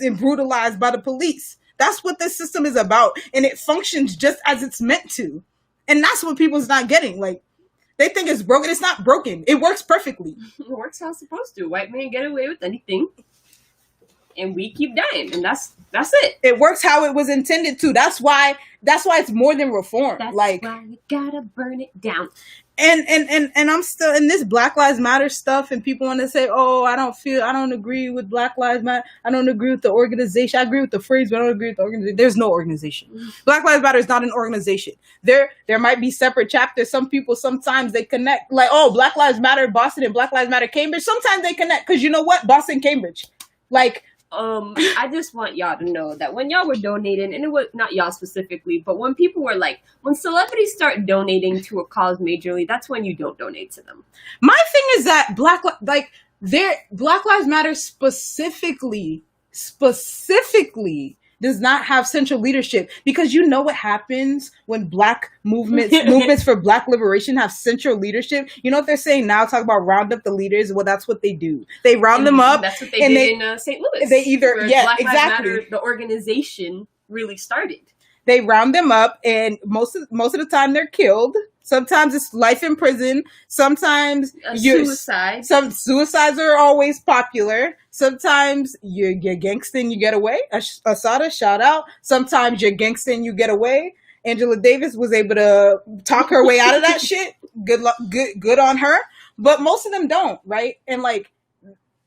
and brutalized by the police. That's what this system is about. And it functions just as it's meant to. And that's what people's not getting. Like, they think it's broken. It's not broken. It works perfectly. It works how it's supposed to. White men get away with anything, and we keep dying. And that's it. It works how it was intended to. That's why it's more than reform. That's why we gotta burn it down. And I'm still in this Black Lives Matter stuff, and people want to say, oh, I don't agree with Black Lives Matter. I don't agree with the organization. I agree with the phrase, but I don't agree with the organization. There's no organization. Black Lives Matter is not an organization. There might be separate chapters. Some people, sometimes they connect, like, oh, Black Lives Matter Boston and Black Lives Matter Cambridge. Sometimes they connect, because you know what? Boston, Cambridge. Like, I just want y'all to know that when y'all were donating, and it was not y'all specifically, but when people were like, when celebrities start donating to a cause majorly, that's when you don't donate to them. My thing is that Black Lives Matter specifically does not have central leadership, because you know what happens when Black movements for Black liberation have central leadership. You know what they're saying now? Talk about round up the leaders. Well, that's what they do. They round them up. That's what they did in St. Louis. They either Black exactly. Lives Matter, the organization really started. They round them up, and most of the time they're killed. Sometimes it's life in prison. Sometimes suicide. Some suicides are always popular. Sometimes you're gangsta and you get away. Asada, shout out. Sometimes you're gangsta and you get away. Angela Davis was able to talk her way out of that shit. Good luck, good on her. But most of them don't, right? And like,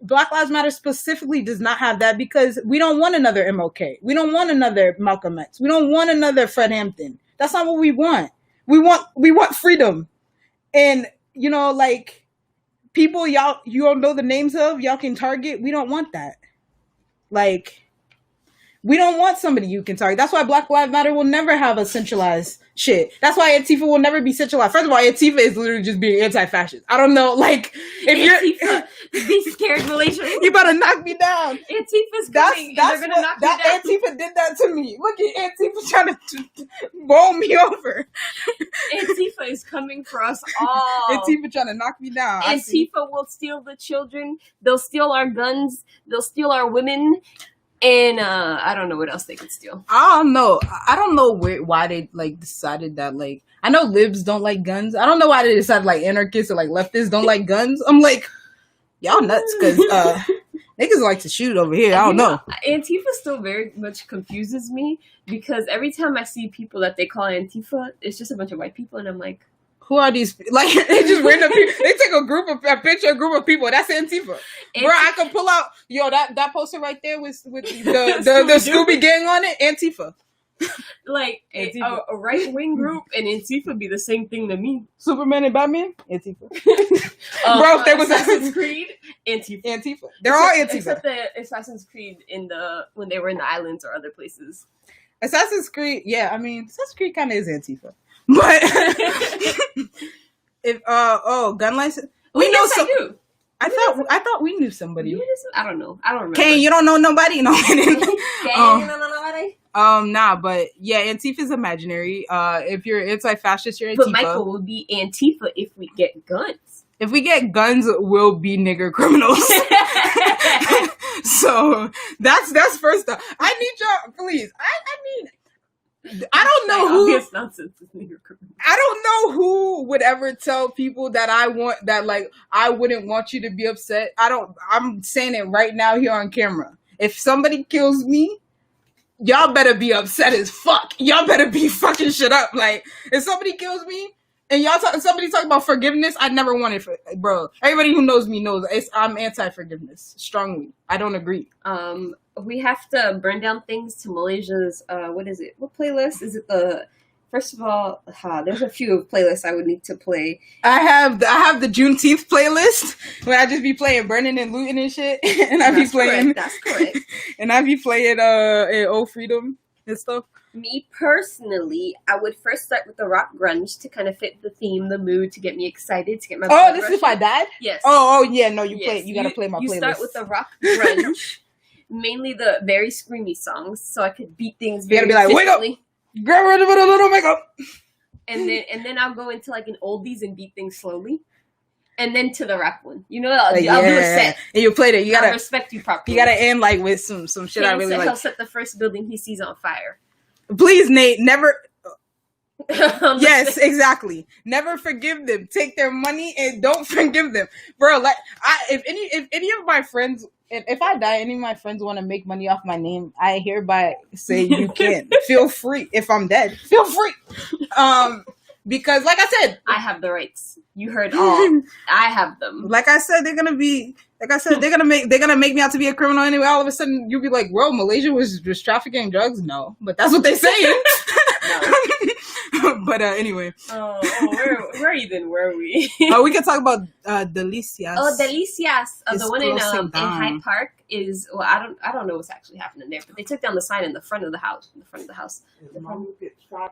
Black Lives Matter specifically does not have that, because we don't want another MLK. We don't want another Malcolm X. We don't want another Fred Hampton. That's not what we want. We want freedom. And, you know, like, people you don't know the names of, y'all can target. We don't want that. Like, we don't want somebody you can target. That's why Black Lives Matter will never have a centralized shit. That's why Antifa will never be centralized. First of all, Antifa is literally just being anti-fascist. I don't know, like, if Antifa, be scared, Malaysia. You better knock me down. Antifa's coming. They're gonna knock me down. Antifa did that to me. Look at Antifa trying to bowl me over. Antifa is coming for us all. Antifa trying to knock me down. Antifa will steal the children. They'll steal our guns. They'll steal our women. And I don't know what else they could steal. I don't know. I don't know why they like decided that. Like, I know libs don't like guns. I don't know why they decided like anarchists or like leftists don't like guns. I'm like, y'all nuts, because niggas like to shoot over here. I don't know. Antifa still very much confuses me, because every time I see people that they call Antifa, it's just a bunch of white people, and I'm like, who are these? Like, they just random people. They take a picture of a group of people. That's Antifa. Bro, I can pull out, that poster right there with the Scooby Gang on it. Antifa. Like, Antifa. A right-wing group and Antifa be the same thing to me. Superman and Batman? Antifa. Bro, if there was Assassin's Creed, Antifa. They're all Antifa. Except the Assassin's Creed when they were in the islands or other places. Assassin's Creed, yeah, I mean, Assassin's Creed kind of is Antifa. But if gun license, we know some. I thought we knew somebody. I don't know. I don't remember. Kane, you don't know nobody? No. You don't know nobody? Nah, but yeah, Antifa's imaginary. If you're anti-fascist, you're Antifa. But Michael will be Antifa if we get guns. If we get guns, we'll be nigger criminals. So that's first up. I need y'all, please. I don't know who. I don't know who would ever tell people that I wouldn't want you to be upset. I'm saying it right now here on camera. If somebody kills me, y'all better be upset as fuck. Y'all better be fucking shit up. Like, if somebody kills me and somebody talk about forgiveness, I never wanted bro. Everybody who knows me knows I'm anti-forgiveness strongly. I don't agree. We have to burn down things to Malaysia's, what is it? What playlist? Is it first of all, there's a few playlists I would need to play. I have the Juneteenth playlist where I just be playing burning and looting and shit. And That's correct. And I be playing Oh Freedom and stuff. Me personally, I would first start with the rock grunge to kind of fit the theme, the mood, to get me excited, to get my blood this rushing. Is my dad? Yes. Oh yeah, no, you gotta play my playlist. You start with the rock grunge. Mainly the very screamy songs, so I could beat things very efficiently. Wake up! Get rid of a little makeup. And then I'll go into like an oldies and beat things slowly. And then to the rap one. You know, I'll do a set. And you played it. I respect you properly. You gotta end like with some shit I really like. He'll set the first building he sees on fire. Please, Nate, never... Yes, exactly. Never forgive them. Take their money and don't forgive them. Bro, like, if any of my friends... If I die, any of my friends want to make money off my name, I hereby say you can. Feel free. If I'm dead, feel free. Because, like I said, I have the rights. You heard all. I have them. Like I said, they're gonna make me out to be a criminal anyway. All of a sudden, you'll be like, "Bro, Malaysia was just trafficking drugs." No, but that's what they saying. But anyway. Where even were we? We can talk about Delicias. Oh, Delicias. The one in Hyde Park is, well, I don't know what's actually happening there, but they took down the sign in the front of the house. Mom will get 5%.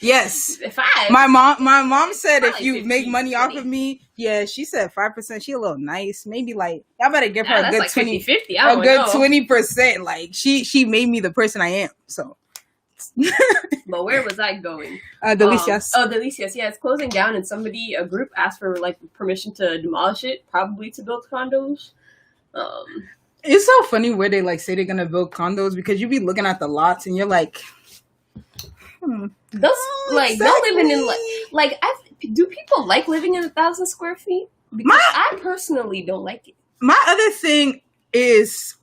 Yes. 5. My mom said if you make money 20. Off of me, yeah, she said 5%. She a little nice, maybe like I better give her a good like 20, 50-50. A good 20%. Like she made me the person I am. So. But where was I going? Delicias. Delicias. Yeah, it's closing down, and a group asked for like permission to demolish it, probably to build condos. It's so funny where they like say they're gonna build condos because you be looking at the lots and you're like. Those like they're living in do people like living in 1,000 square feet? Because I personally don't like it. My other thing is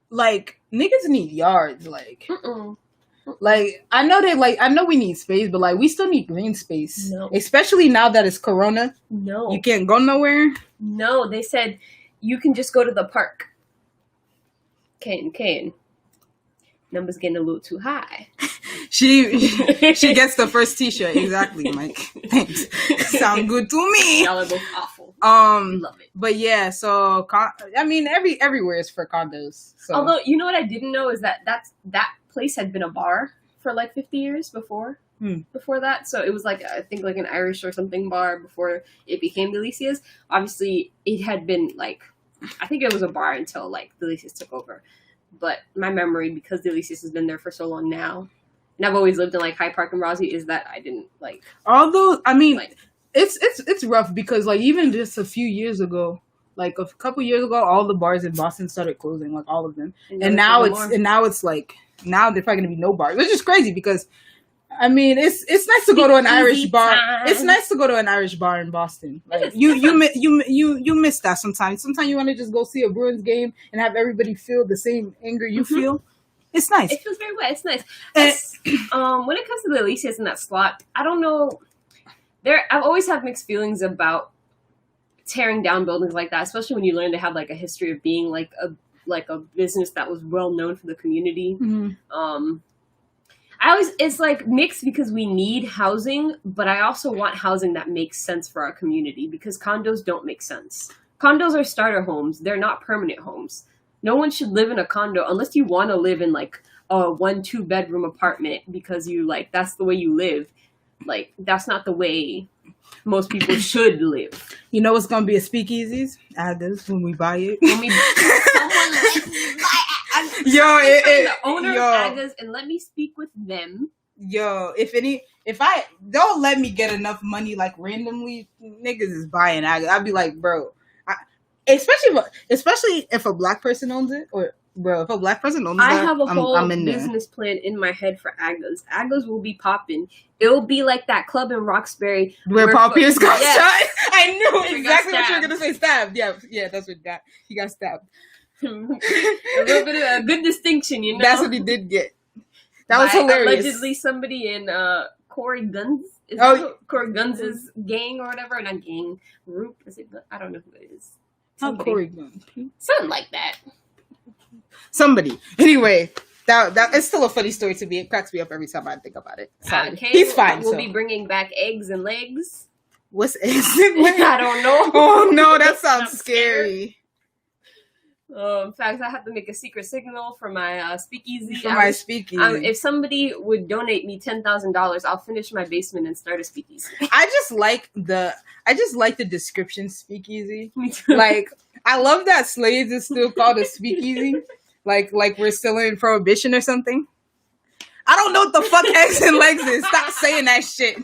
like niggas need yards like I know we need space, but like we still need green space. No. Especially now that it's Corona. No. You can't go nowhere. No, they said you can just go to the park. Kane. Numbers getting a little too high. She gets the first t-shirt. Exactly, Mike. Thanks. Sound good to me. Y'all are both awful. Love it. But yeah, so I mean, everywhere is for condos. So. Although, you know what I didn't know is that place had been a bar for like 50 years before that. So it was like, I think like an Irish or something bar before it became Delicias. Obviously, it had been like, I think it was a bar until like Delicias took over. But my memory, because Delicias has been there for so long now, and I've always lived in like Hyde Park and Rossi, is that I didn't like. Although, I mean, like, it's rough because like even just a few years ago, like a couple years ago, all the bars in Boston started closing, like all of them, and now it's like now they're probably gonna be no bars, which is crazy because. I mean, it's nice to go to an Irish bar. It's nice to go to an Irish bar in Boston. Like you miss that sometimes. Sometimes you want to just go see a Bruins game and have everybody feel the same anger you feel. It's nice. It feels very wet. It's nice. When it comes to the Delicias in that slot, I don't know. I've always had mixed feelings about tearing down buildings like that, especially when you learn they have like a history of being like a business that was well known for the community. Mm-hmm. It's like mixed because we need housing, but I also want housing that makes sense for our community because condos don't make sense. Condos are starter homes. They're not permanent homes. No one should live in a condo unless you want to live in like a 1-2 bedroom apartment because you like, that's the way you live. Like, that's not the way most people should live. You know what's going to be a speakeasies? Adders when we buy it. Someone let me buy it. The owner of Aga's and let me speak with them. Yo, if I don't let me get enough money like randomly, niggas is buying Aga. I'd be like, bro, especially if a black person owns it, or bro, if a black person owns it, I have a whole business plan in my head for Aga's. Aga's will be popping. It'll be like that club in Roxbury where Paul Pierce got shot. I knew exactly what you were gonna say. Stabbed. Yeah, that's what he got stabbed. A little bit of a good distinction, you know. That's what he did get. That was hilarious. Allegedly, somebody in Corey Guns, Corey Guns' gang or whatever, not gang group. Is it? I don't know who it is. Not Corey Guns. Something like that. Anyway, that is still a funny story to me. It cracks me up every time I think about it. He's fine. We'll be bringing back eggs and legs. What's eggs and legs? I don't know. Oh no, that sounds scary. In fact, I have to make a secret signal for my speakeasy. If somebody would donate me $10,000, I'll finish my basement and start a speakeasy. I just like the description speakeasy. Me too. Like, I love that Slaves is still called a speakeasy. like we're still in Prohibition or something. I don't know what the fuck eggs and legs is. Stop saying that shit.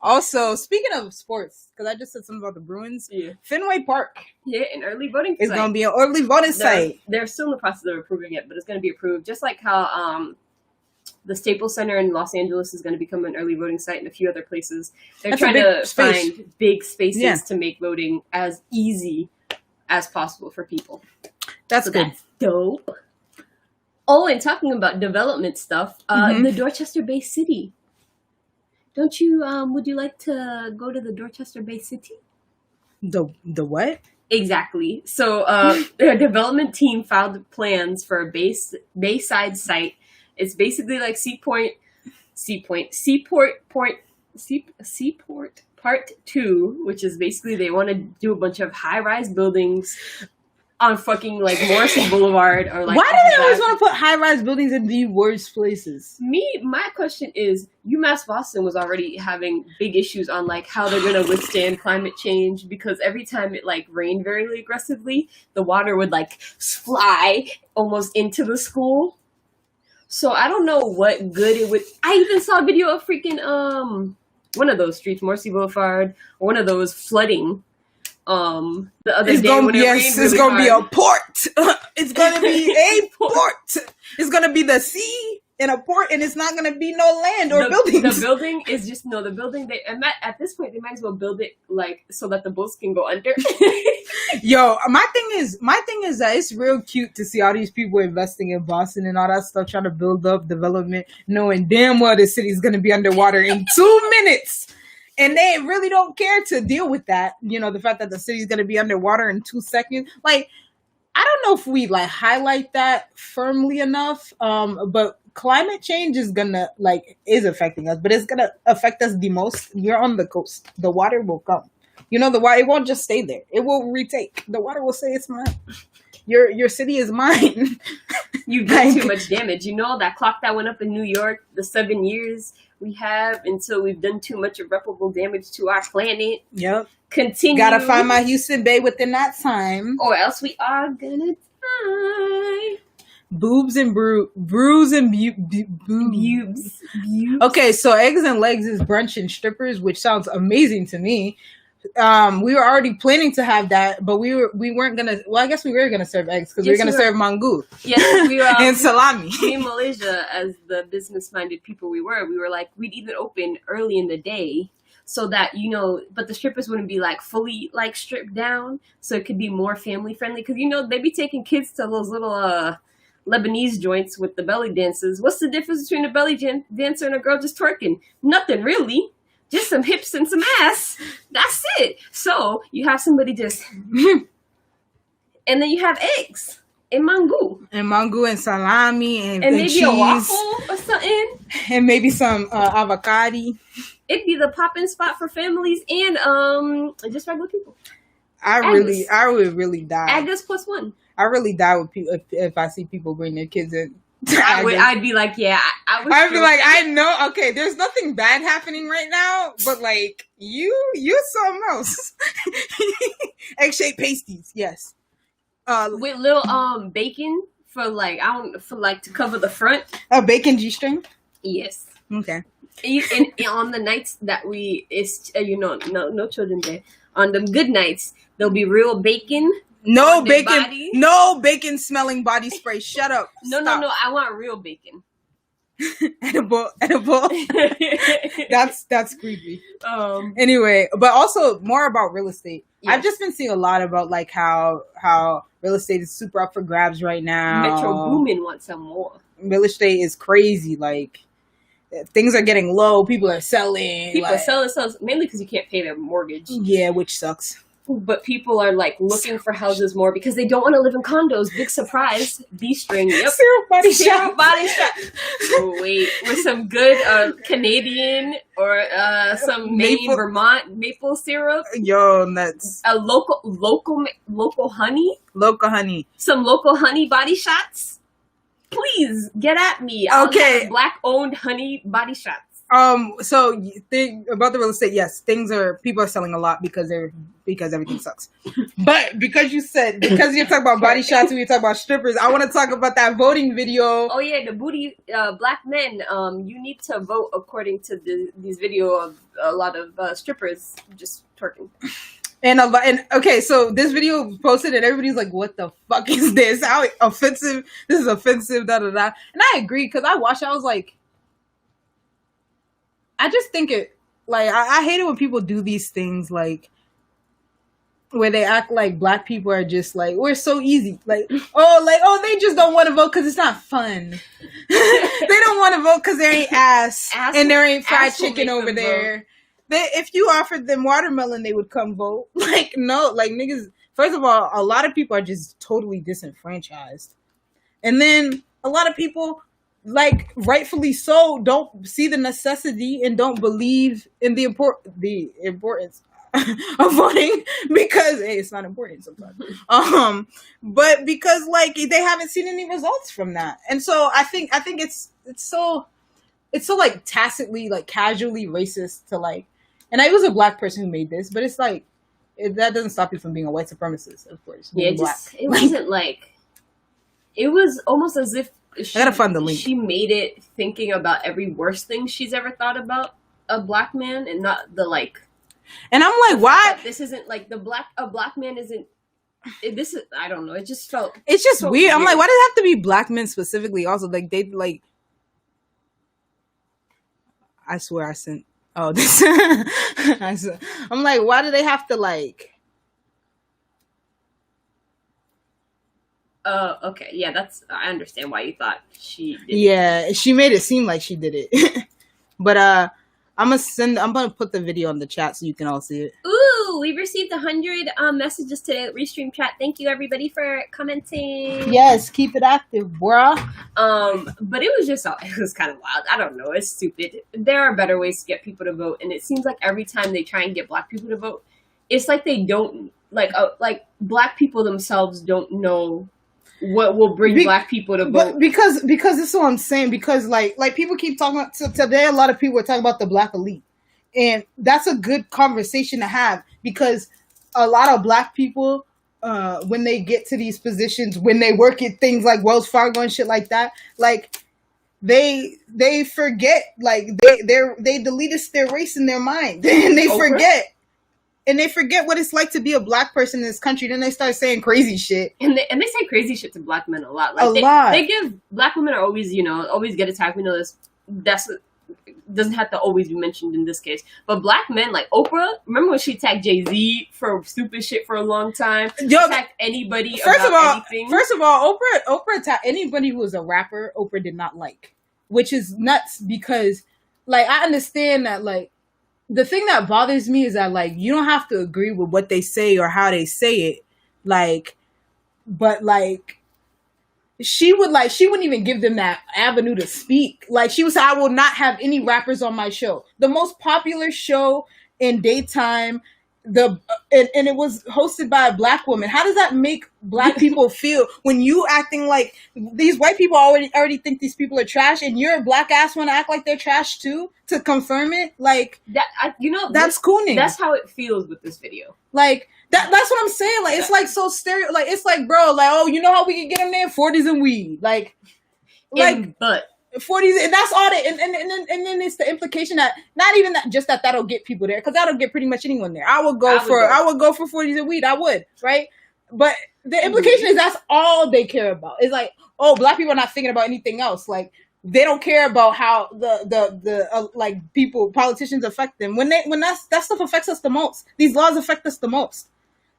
Also, speaking of sports, because I just said something about the Bruins, Fenway Park. Yeah, an early voting site. It's going to be an early voting site. They're still in the process of approving it, but it's going to be approved. Just like how the Staples Center in Los Angeles is going to become an early voting site and a few other places. They're trying to find big spaces to make voting as easy as possible for people. That's good. That's dope. Oh, and talking about development stuff, the Dorchester Bay City. Don't you, would you like to go to the Dorchester Bay City? The what? Exactly. So the development team filed plans for a Bayside site. It's basically like Seaport Part 2, which is basically they want to do a bunch of high-rise buildings on fucking like Morrison Boulevard or like. Why do they always want to put high-rise buildings in the worst places? My question is, UMass Boston was already having big issues on like how they're gonna withstand climate change, because every time it like rained very aggressively, the water would like fly almost into the school. So I don't know what good it would. I even saw a video of freaking one of those streets, Morrissey Boulevard, or one of those flooding. The other day when it rained really it's gonna hard. be a port. It's gonna be a port. It's gonna be the sea and a port, and it's not gonna be no land or buildings. The building is just the building. At this point they might as well build it like so that the boats can go under. Yo, my thing is that it's real cute to see all these people investing in Boston and all that stuff, trying to build up development, knowing damn well the city's gonna be underwater in 2 minutes. And they really don't care to deal with that. You know, the fact that the city's going to be underwater in 2 seconds. Like, I don't know if we, like, highlight that firmly enough. But climate change is going to, like, is affecting us. But it's going to affect us the most. You're on the coast. The water will come. You know, the water, it won't just stay there. It will retake. The water will say it's mine. Your city is mine. You did too much damage. You know, that clock that went up in New York, the 7 years we have until we've done too much irreparable damage to our planet. Yep. Continue. Gotta find my Houston Bay within that time. Or else we are gonna die. Boobs and brews and boobs. Okay, so Eggs and Legs is brunch and strippers, which sounds amazing to me. We were already planning to have that, but we weren't gonna. Well, I guess we were gonna serve eggs because we were gonna serve mango. Yes, we were. And salami. In Malaysia, as the business-minded people we were like, we'd even open early in the day so that but the strippers wouldn't be like fully like stripped down, so it could be more family friendly. Because they'd be taking kids to those little Lebanese joints with the belly dances. What's the difference between a belly dancer and a girl just twerking? Nothing really. Just some hips and some ass. That's it. So you have somebody just, and then you have eggs and mango. And mango and salami and maybe cheese. A waffle or something. And maybe some avocado. It'd be the pop-in spot for families and just regular people. I would really die. Agus plus one. I really die with people if I see people bring their kids in. I'd be like, yeah. I'd be like, I know. Okay, there's nothing bad happening right now, but like you're something else. Egg-shaped pasties, yes. With little bacon for to cover the front. A bacon G-string. Yes. Okay. And on the nights that no children there. On the good nights, there'll be real bacon. No bacon. No bacon smelling body spray. Shut up. No. I want real bacon. Edible. That's creepy. Anyway, but also more about real estate. Yes. I've just been seeing a lot about like how real estate is super up for grabs right now. Metro Boomin wants some more. Real estate is crazy. Like things are getting low. People are selling. People are selling mainly because you can't pay their mortgage. Yeah, which sucks. But people are like looking for houses more because they don't want to live in condos. Big surprise. B-string. Yep. Syrup body shop. Oh, wait. With some good Canadian or some Maine, Vermont maple syrup. Yo, nuts. A local honey. Local honey. Some local honey body shots. Please get at me. Okay. Black-owned honey body shots. So think about the real estate. Yes, people are selling a lot because everything sucks. But because you're talking about body shots and you're talking about strippers, I want to talk about that voting video. Oh yeah, the booty, black men. You need to vote according to these video of a lot of strippers just twerking. And okay, so this video posted and everybody's like, "What the fuck is this? How offensive? This is offensive." Da da da. And I agree because I watched. I was like. I just think I hate it when people do these things like where they act like black people are just like, we're so easy. Like, they just don't want to vote because it's not fun. They don't want to vote because there ain't ass and there ain't fried chicken over there. If you offered them watermelon, they would come vote. Like, no, like niggas, first of all, a lot of people are just totally disenfranchised. And then a lot of people, like, rightfully so, don't see the necessity and don't believe in the importance of voting because it's not important sometimes. But because, like, they haven't seen any results from that. And so I think it's so like tacitly, like casually racist to, like, and I was a black person who made this, but it's like that doesn't stop you from being a white supremacist, of course. Yeah, it wasn't like, it was almost as if I gotta find the link. She made it thinking about every worst thing she's ever thought about a black man, and not the, like. And I'm like, why? This isn't like a black man isn't. This is, I don't know. It just felt. It's just so weird. I'm like, why does it have to be black men specifically? Also, like, they like. I swear I sent. Oh, this. I'm like, why do they have to, like? Okay, yeah, I understand why you thought she did it. She made it seem like she did it. But I'm gonna put the video on the chat so you can all see it. Ooh, we've received 100 messages today at Restream chat. Thank you everybody for commenting. Yes, keep it active, bruh. But it was kind of wild. I don't know, it's stupid. There are better ways to get people to vote, and it seems like every time they try and get black people to vote, it's like they don't like black people themselves don't know what will bring black people to vote. Because this is what I'm saying. Because like people keep talking about, so today, a lot of people are talking about the black elite, and that's a good conversation to have, because a lot of black people, when they get to these positions, when they work at things like Wells Fargo and shit like that, like they forget, like they deleted their race in their mind, and they forget. And they forget what it's like to be a black person in this country. Then they start saying crazy shit. And they say crazy shit to black men a lot. Like they give, black women are always, always get attacked. We know this. That's doesn't have to always be mentioned in this case. But black men, like Oprah, remember when she attacked Jay-Z for stupid shit for a long time? Attacked anybody about anything. First of all, Oprah attacked anybody who was a rapper. Oprah did not like. Which is nuts, because, like, I understand that, like, the thing that bothers me is that, like, you don't have to agree with what they say or how they say it, like, but, like, she wouldn't even give them that avenue to speak. Like, she would say, I will not have any rappers on my show. The most popular show in daytime, and it was hosted by a black woman. How does that make black people feel when you acting like these white people already think these people are trash, and you're a black ass want to act like they're trash too to confirm it? Like that, that's cooning. That's how it feels with this video. Like that's what I'm saying. Like it's like so stereo. Like it's like, bro, like, oh, you know how we can get them there? 40s and weed, like but 40s, and that's all that, and then it's the implication that not even that, just that'll get people there, because that'll get pretty much anyone there. I would go for 40s and weed. I would, right? But the implication is that's all they care about. It's like, oh, black people are not thinking about anything else. Like they don't care about how the like politicians affect them when that stuff affects us the most. These laws affect us the most.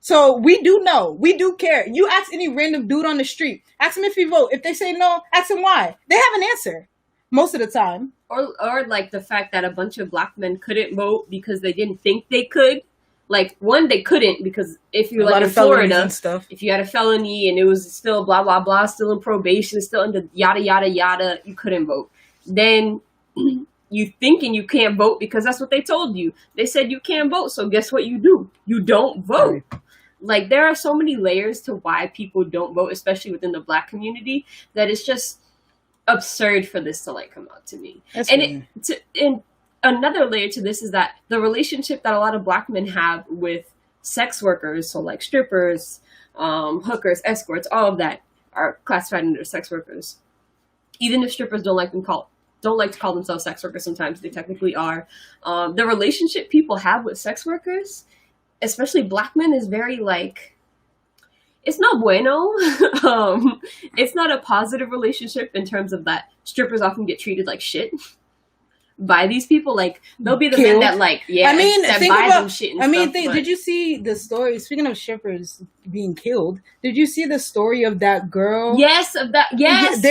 So we do know, we do care. You ask any random dude on the street, ask him if he vote. If they say no, ask him why. They have an answer most of the time. Or like the fact that a bunch of black men couldn't vote because they didn't think they could. Like, one, they couldn't because if you're like in Florida, if you had a felony and it was still blah, blah, blah, still in probation, still in the yada, yada, yada, you couldn't vote. Then you thinking you can't vote because that's what they told you. They said you can't vote, so guess what you do? You don't vote. Right. Like, there are so many layers to why people don't vote, especially within the black community, that it's just absurd for this to, like, come out to me. And another layer to this is that the relationship that a lot of black men have with sex workers, so like strippers, hookers, escorts, all of that are classified under sex workers. Even if strippers don't like to call themselves sex workers, sometimes they technically are. The relationship people have with sex workers, especially black men, is very like, it's not bueno. It's not a positive relationship in terms of that strippers often get treated like shit by these people. Like, they'll be the men that, like, that buy them shit and stuff. Did you see the story, speaking of strippers being killed, did you see the story of that girl? Yes, of that, yes.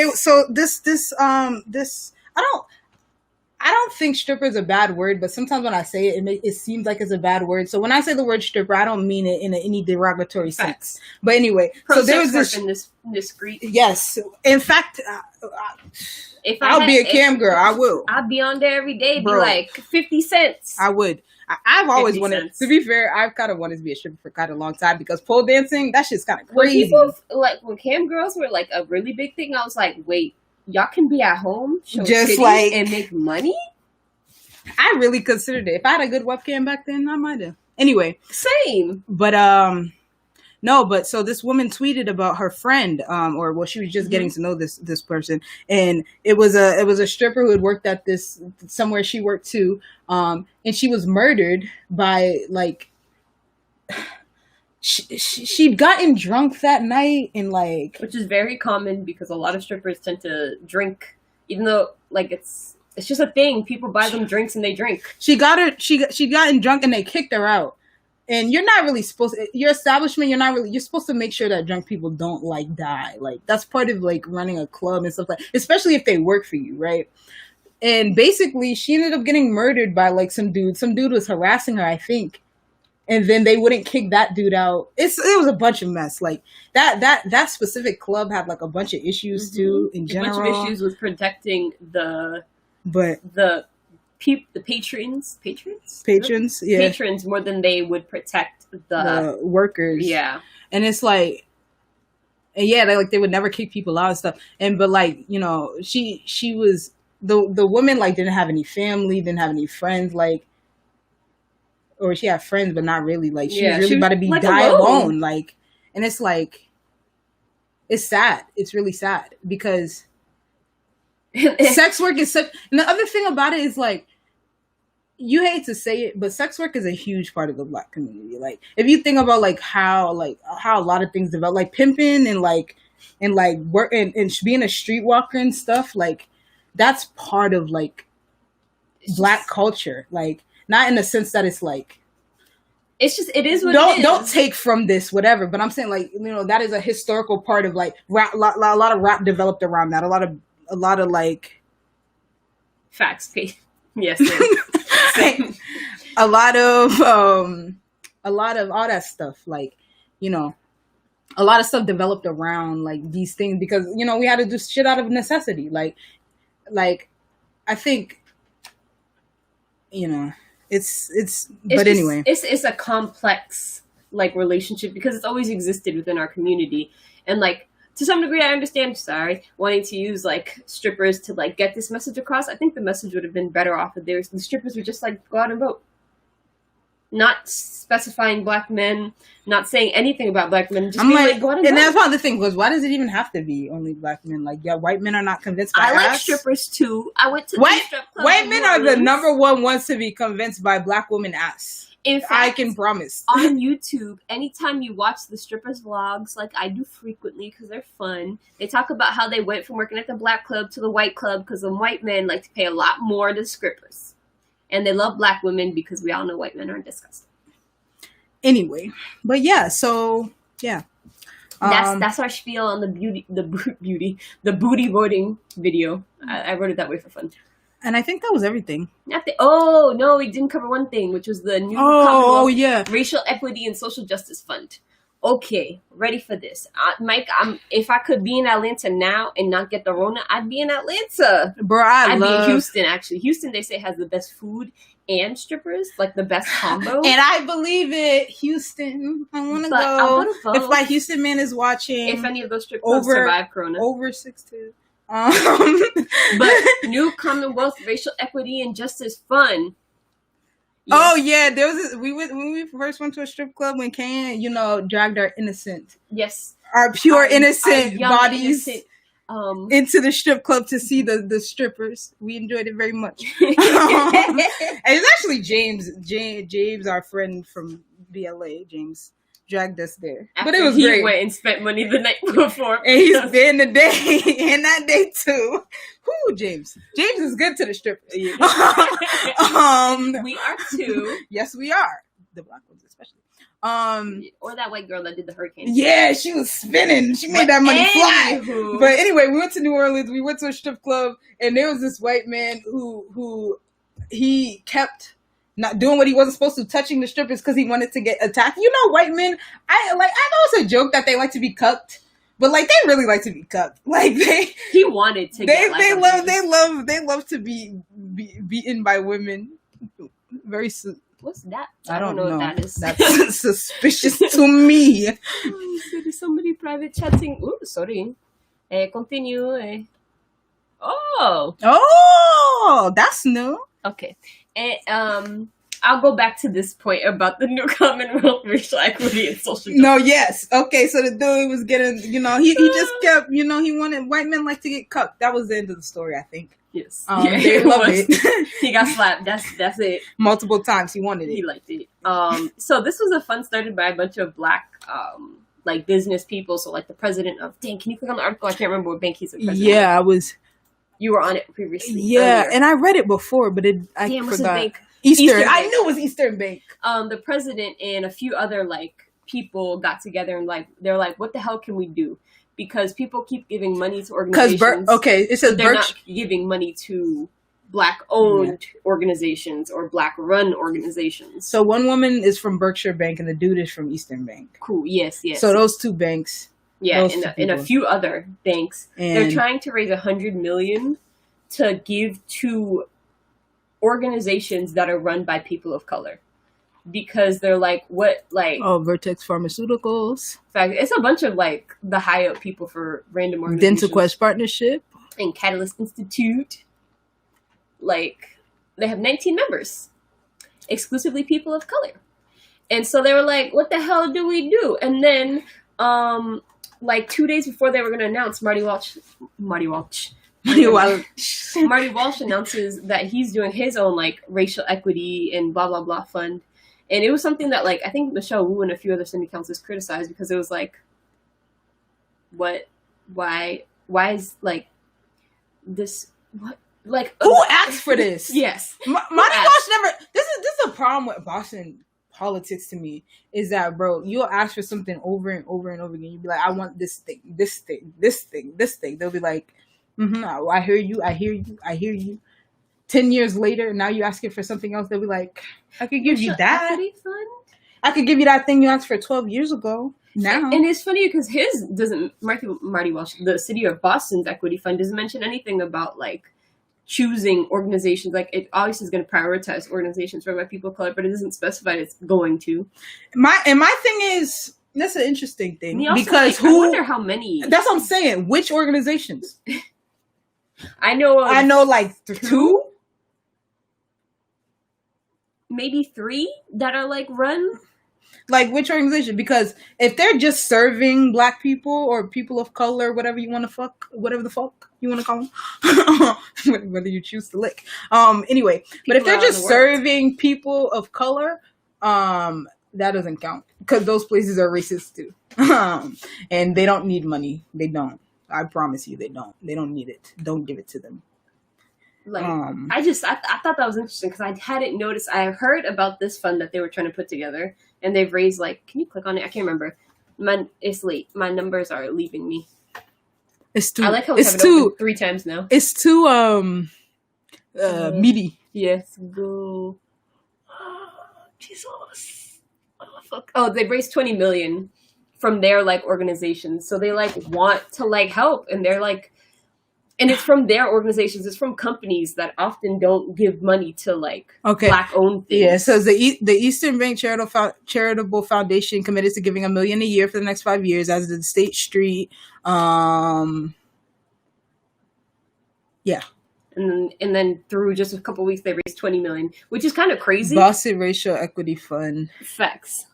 I I don't think stripper is a bad word, but sometimes when I say it, it seems like it's a bad word. So when I say the word stripper, I don't mean it in any derogatory sense. But anyway, so there was this discreet. Yes, in fact, if I'll be a cam girl, I will. I'd be on there every day, be like 50 cents. I would. I've always wanted. To be fair, I've kind of wanted to be a stripper for kind of a long time because pole dancing, that shit's kind of crazy. When cam girls were like a really big thing, I was like, wait. Y'all can be at home, just like and make money. I really considered it. If I had a good webcam back then, I might have. Anyway, same. But no. But so this woman tweeted about her friend, she was just getting to know this person, and it was a stripper who had worked at this somewhere she worked too, and she was murdered by like. She'd gotten drunk that night and like, which is very common because a lot of strippers tend to drink, even though like it's just a thing. People buy them drinks and they drink. She'd gotten drunk and they kicked her out. And you're not really supposed to, your establishment, you're supposed to make sure that drunk people don't like die. Like that's part of like running a club and stuff like, especially if they work for you, right? And basically she ended up getting murdered by like some dude. Some dude was harassing her, I think. And then they wouldn't kick that dude out. It was a bunch of mess. Like that specific club had like a bunch of issues too. In general, a bunch of issues with protecting the patrons, yeah, patrons more than they would protect the workers. Yeah, and it's like, and yeah, they would never kick people out and stuff. But like she was the woman like didn't have any family, didn't have any friends, like. Or she had friends, but not really. Like she was really about to be like die alone. Like, and it's like, it's sad. It's really sad because sex work is such. And the other thing about it is like, you hate to say it, but sex work is a huge part of the Black community. Like, if you think about like how a lot of things develop, like pimping and work and being a streetwalker and stuff, like that's part of like Black culture. Like. Not in the sense that it's like, it's just, it is what it is. Don't take from this, whatever. But I'm saying like, that is a historical part of like rap. A lot of rap developed around that. A lot of like facts. Yes. Same. a lot of all that stuff. Like, a lot of stuff developed around like these things because, we had to do shit out of necessity. Like I think, anyway, it's a complex like relationship because it's always existed within our community, and like to some degree I understand wanting to use like strippers to like get this message across. I think the message would have been better off if the strippers would just like go out and vote, not specifying Black men, not saying anything about Black men, just go out and vote. And that's one of the things was, why does it even have to be only Black men? Like, yeah, white men are not convinced by I like strippers too. I went to the strip club. White men are the number one ones to be convinced by Black women ass. In fact, I can promise. On YouTube, anytime you watch the strippers vlogs, like I do frequently because they're fun, they talk about how they went from working at the Black club to the white club because the white men like to pay a lot more to strippers. And they love Black women because we all know white men are disgusting. Anyway, but yeah, so yeah, that's our spiel on the booty voting video. I wrote it that way for fun. And I think that was everything. Oh no, we didn't cover one thing, which was the new Racial Equity and Social Justice Fund. Okay, ready for this, Mike? If I could be in Atlanta now and not get the Rona, I'd be in Atlanta, bro. I'd be in Houston. Actually, Houston, they say has the best food and strippers, like the best combo. And I believe it. Houston, I want to go. If my Houston man is watching, if any of those strip clubs survive Corona, over 6'2". But new Commonwealth Racial Equity and Justice Fund. Yes. Oh yeah, there was when we first went to a strip club when Kane, dragged our innocent, our pure innocent bodies into the strip club to see the strippers. We enjoyed it very much. And it's actually James, our friend from BLA, James dragged us there. After but it was he great. Went and spent money the night before, and he's been the day and that day too. Whoo, James is good to the strippers. We are too. Yes, we are. The Black ones especially. Or that white girl that did the hurricane. Yeah, she was spinning. She made that money fly. But anyway, we went to New Orleans. We went to a strip club, and there was this white man who he kept not doing what he wasn't supposed to, touching the strippers because he wanted to get attacked. You know, white men. I know it's a joke that they like to be cucked, but like they really like to be cucked. Like he wanted to. They love to be beaten by women. Very. What's that? I don't know what that is. That's suspicious to me. There's somebody private chatting. Ooh, sorry. Continue. Oh, that's new. Okay. And I'll go back to this point about the new Commonwealth racial equity and social justice. No, yes. Okay, so the dude was getting, he just kept, he wanted, white men like to get cucked. That was the end of the story, I think. Yes. They loved it. He got slapped. That's it. Multiple times. He wanted it. He liked it. So this was a fund started by a bunch of black, like business people. So like the president of, can you click on the article? I can't remember what bank he's the president. Yeah, I was. You were on it previously. Yeah, earlier. And I read it before, but I forgot. What's his bank? Eastern. I knew it was Eastern Bank. The president and a few other like people got together and like they're like, what the hell can we do? Because people keep giving money to organizations. It says they're not giving money to black-owned organizations or black-run organizations. So one woman is from Berkshire Bank and the dude is from Eastern Bank. Cool. Yes. So those two banks. Yeah, and a few other banks. And they're trying to raise $100 million to give to organizations that are run by people of color. Because they're like, Vertex Pharmaceuticals. In fact, it's a bunch of like the high up people for random organizations. Dental Quest Partnership. And Catalyst Institute. Like, they have 19 members. Exclusively people of color. And so they were like, what the hell do we do? And then, like 2 days before they were going to announce, Marty Walsh announces that he's doing his own like racial equity and blah blah blah fund, and it was something that like I think Michelle Wu and a few other city councilors criticized because it was like, why is like this who asked for this? Yes, Marty Walsh never. This is a problem with Boston politics to me, is that, bro, you'll ask for something over and over and over again. You'll be like, I want this thing. They'll be like, I hear you. 10 years later, now you asking for something else. They'll be like, I could give you that. I could give you that thing you asked for 12 years ago. Now. And it's funny because his doesn't, Marty Walsh, the city of Boston's equity fund doesn't mention anything about like choosing organizations. Like it obviously is going to prioritize organizations run by people of color, but it doesn't specify it's going to. My thing is, that's an interesting thing because I wonder how many. That's what I'm saying. Which organizations? I know like two, maybe 3 that are like run. Like which organization? Because if they're just serving black people or people of color, whatever the fuck you want to call them, whether you choose to lick. Anyway, but if they're just serving people of color, that doesn't count because those places are racist too, and they don't need money. They don't. I promise you, they don't. They don't need it. Don't give it to them. Like I thought that was interesting because I hadn't noticed. I heard about this fund that they were trying to put together, and they've raised like. Can you click on it? I can't remember. It's late. My numbers are leaving me. It's too. I like how we have it open 3 times now. It's too meaty. Yes, go. Jesus. What the fuck? Oh, they've raised $20 million from their like organizations, so they like want to like help, and they're like. And it's from their organizations. It's from companies that often don't give money to like black-owned things. Yeah, so the Eastern Bank Charitable Foundation committed to giving $1 million a year for the next 5 years, as did State Street. Yeah. And then through just a couple of weeks, they raised $20 million, which is kind of crazy. Boston Racial Equity Fund. Facts.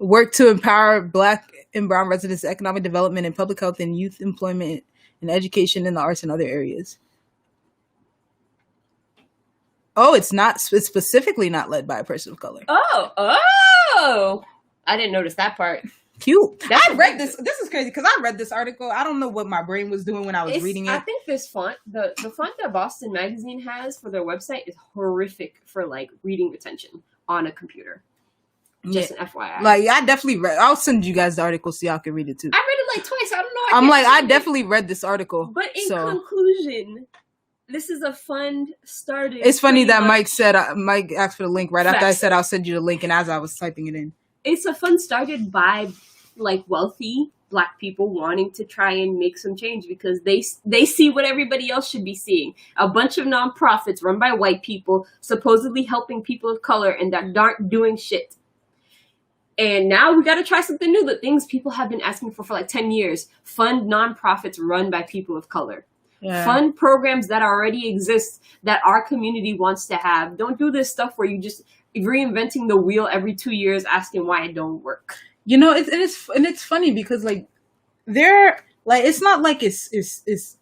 Work to empower Black and Brown residents' economic development and public health and youth employment and education in the arts and other areas. Oh, it's specifically not led by a person of color. Oh! I didn't notice that part. Cute. I read this. This is crazy because I read this article. I don't know what my brain was doing when I was reading it. I think this font, the font that Boston Magazine has for their website is horrific for like reading attention on a computer. Just an FYI. Like, I definitely read. I'll send you guys the article so y'all can read it too. I read it like twice. I don't know. I'm like, I definitely read this article. But in conclusion, this is a fund started. It's funny that Mike asked for the link right after I said I'll send you the link, and as I was typing it in. It's a fund started by like wealthy Black people wanting to try and make some change because they see what everybody else should be seeing. A bunch of nonprofits run by white people supposedly helping people of color and that aren't doing shit. And now we got to try something new. The things people have been asking for like 10 years. Fund nonprofits run by people of color. Yeah. Fund programs that already exist that our community wants to have. Don't do this stuff where you just reinventing the wheel every 2 years asking why it don't work. You know, it's funny because like it's not like it's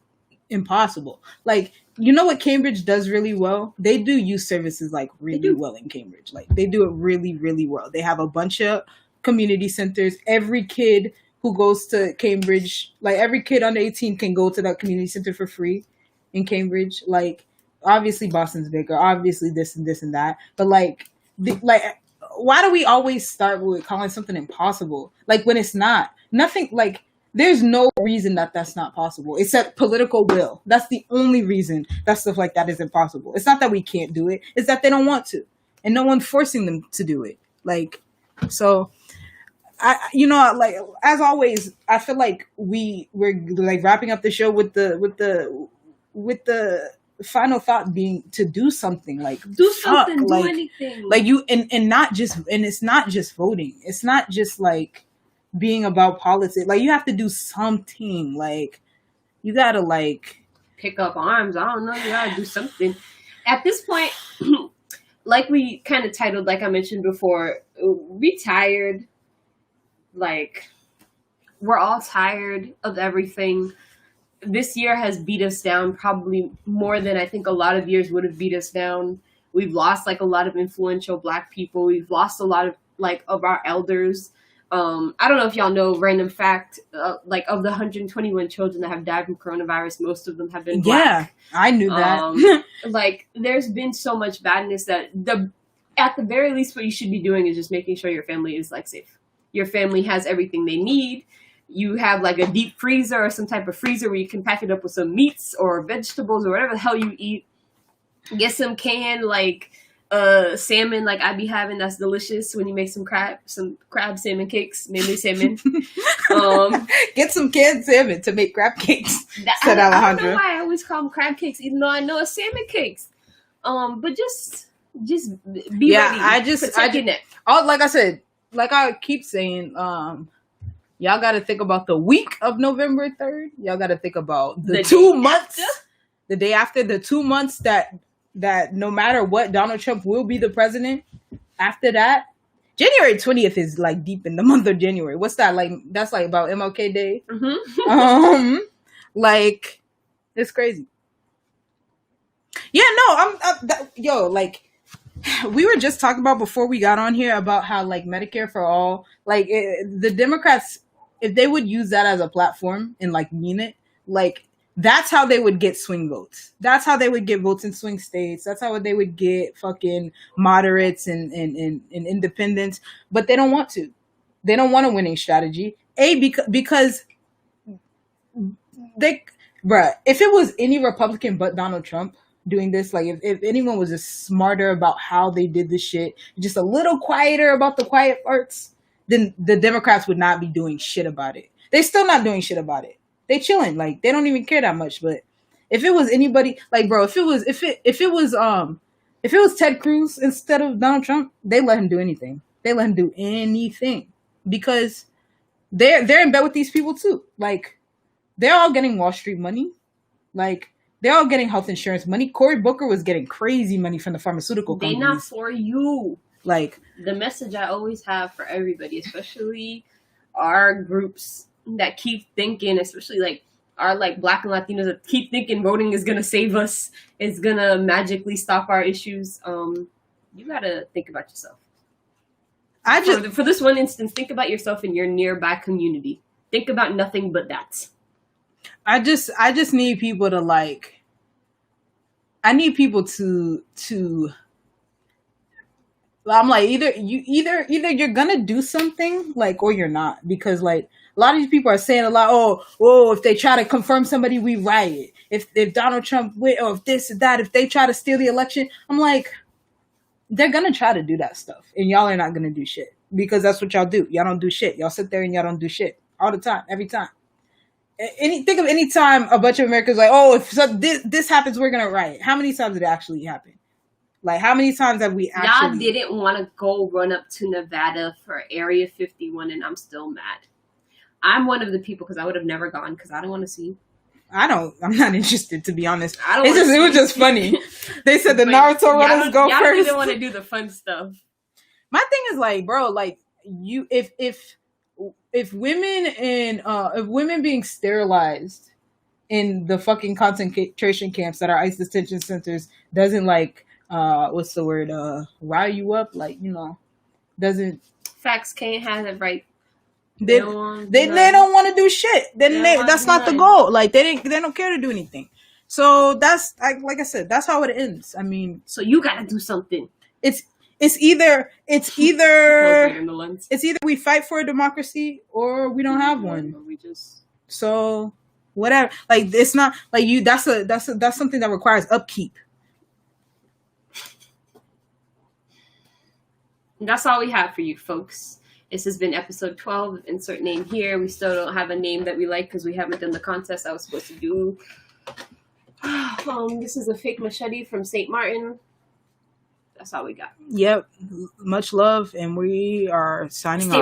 impossible. Like, you know what Cambridge does really well? They do youth services like really well in Cambridge. Like they do it really, really well. They have a bunch of community centers. Every kid who goes to Cambridge, like every kid under 18 can go to that community center for free in Cambridge. Like obviously Boston's bigger, obviously this and this and that. But why do we always start with calling something impossible? Like when it's not. Nothing, like there's no reason that that's not possible except political will. That's the only reason that stuff like that is impossible. It's not that we can't do it. It's that they don't want to. And no one's forcing them to do it. Like, so like as always, I feel like we're like wrapping up the show with the final thought being to do something, like do something, do anything. Like you and not just, and it's not just voting. It's not just like being about politics. Like you have to do something. Like you gotta like pick up arms. I don't know. You gotta do something. At this point, like we kind of titled, like I mentioned before, we tired. Like we're all tired of everything. This year has beat us down probably more than I think a lot of years would have beat us down. We've lost like a lot of influential Black people. We've lost a lot of like of our elders. I don't know if y'all know, random fact, like of the 121 children that have died from coronavirus, most of them have been Black. Yeah, I knew that. Like there's been so much badness that at the very least what you should be doing is just making sure your family is like safe. Your family has everything they need. You have like a deep freezer or some type of freezer where you can pack it up with some meats or vegetables or whatever the hell you eat. Get some canned like salmon like I be having, that's delicious when you make some crab salmon cakes, mainly salmon. Get some canned salmon to make crab cakes. I don't know why I always call them crab cakes, even though I know it's salmon cakes. But just be ready. Protect your neck. Oh, like I said, like I keep saying, y'all got to think about the week of November 3rd. Y'all got to think about the 2 months, the day after, the 2 months that no matter what, Donald Trump will be the president. After that, January 20th is like deep in the month of January. What's that like? That's like about MLK Day. Mm-hmm. Like it's crazy. Yeah, no, like we were just talking about before we got on here about how like Medicare for all, like the Democrats, if they would use that as a platform and like mean it, like that's how they would get swing votes. That's how they would get votes in swing states. That's how they would get fucking moderates and independents. But they don't want to. They don't want a winning strategy. Because if it was any Republican but Donald Trump doing this, like if anyone was just smarter about how they did this shit, just a little quieter about the quiet parts, then the Democrats would not be doing shit about it. They're still not doing shit about it. They chilling, like they don't even care that much. But if it was anybody, like bro, if it was Ted Cruz instead of Donald Trump, they let him do anything. They let him do anything because they're in bed with these people too. Like they're all getting Wall Street money. Like they're all getting health insurance money. Cory Booker was getting crazy money from the pharmaceutical companies. They not for you. Like the message I always have for everybody, especially our groups that keep thinking, especially like our like Black and Latinos that keep thinking voting is gonna save us, it's gonna magically stop our issues. You gotta think about yourself. For this one instance, think about yourself and your nearby community. Think about nothing but that. I just need people to like. I need people to I'm like, either you're gonna do something, like, or you're not, because like a lot of these people are saying a lot. Oh, if they try to confirm somebody, we riot. If Donald Trump win, or if this or that, if they try to steal the election, I'm like, they're gonna try to do that stuff, and y'all are not gonna do shit, because that's what y'all do. Y'all don't do shit. Y'all sit there and y'all don't do shit all the time, every time. Think of any time a bunch of Americans like, oh, if this happens, we're gonna riot. How many times did it actually happen? Like, how many times have we actually... Y'all didn't want to go run up to Nevada for Area 51, and I'm still mad. I'm one of the people, because I would have never gone, because I don't want to see. I'm not interested, to be honest. It was just funny. They said the Naruto runners go y'all first. Y'all didn't want to do the fun stuff. My thing is like, bro, like, if women being sterilized in the fucking concentration camps that are ICE detention centers doesn't, like, what's the word, rile you up, like, you know, doesn't... Facts can't have it right. They don't want to do shit. That's not the goal. Like, they don't care to do anything. So that's, like I said, that's how it ends. I mean, so you gotta do something. It's either we fight for a democracy or we don't have one. So whatever. Like, it's not like you. That's something that requires upkeep. And that's all we have for you, folks. This has been episode 12. Insert name here. We still don't have a name that we like because we haven't done the contest I was supposed to do. This is a fake machete from St. Martin. That's all we got. Yep. Much love, and we are signing off.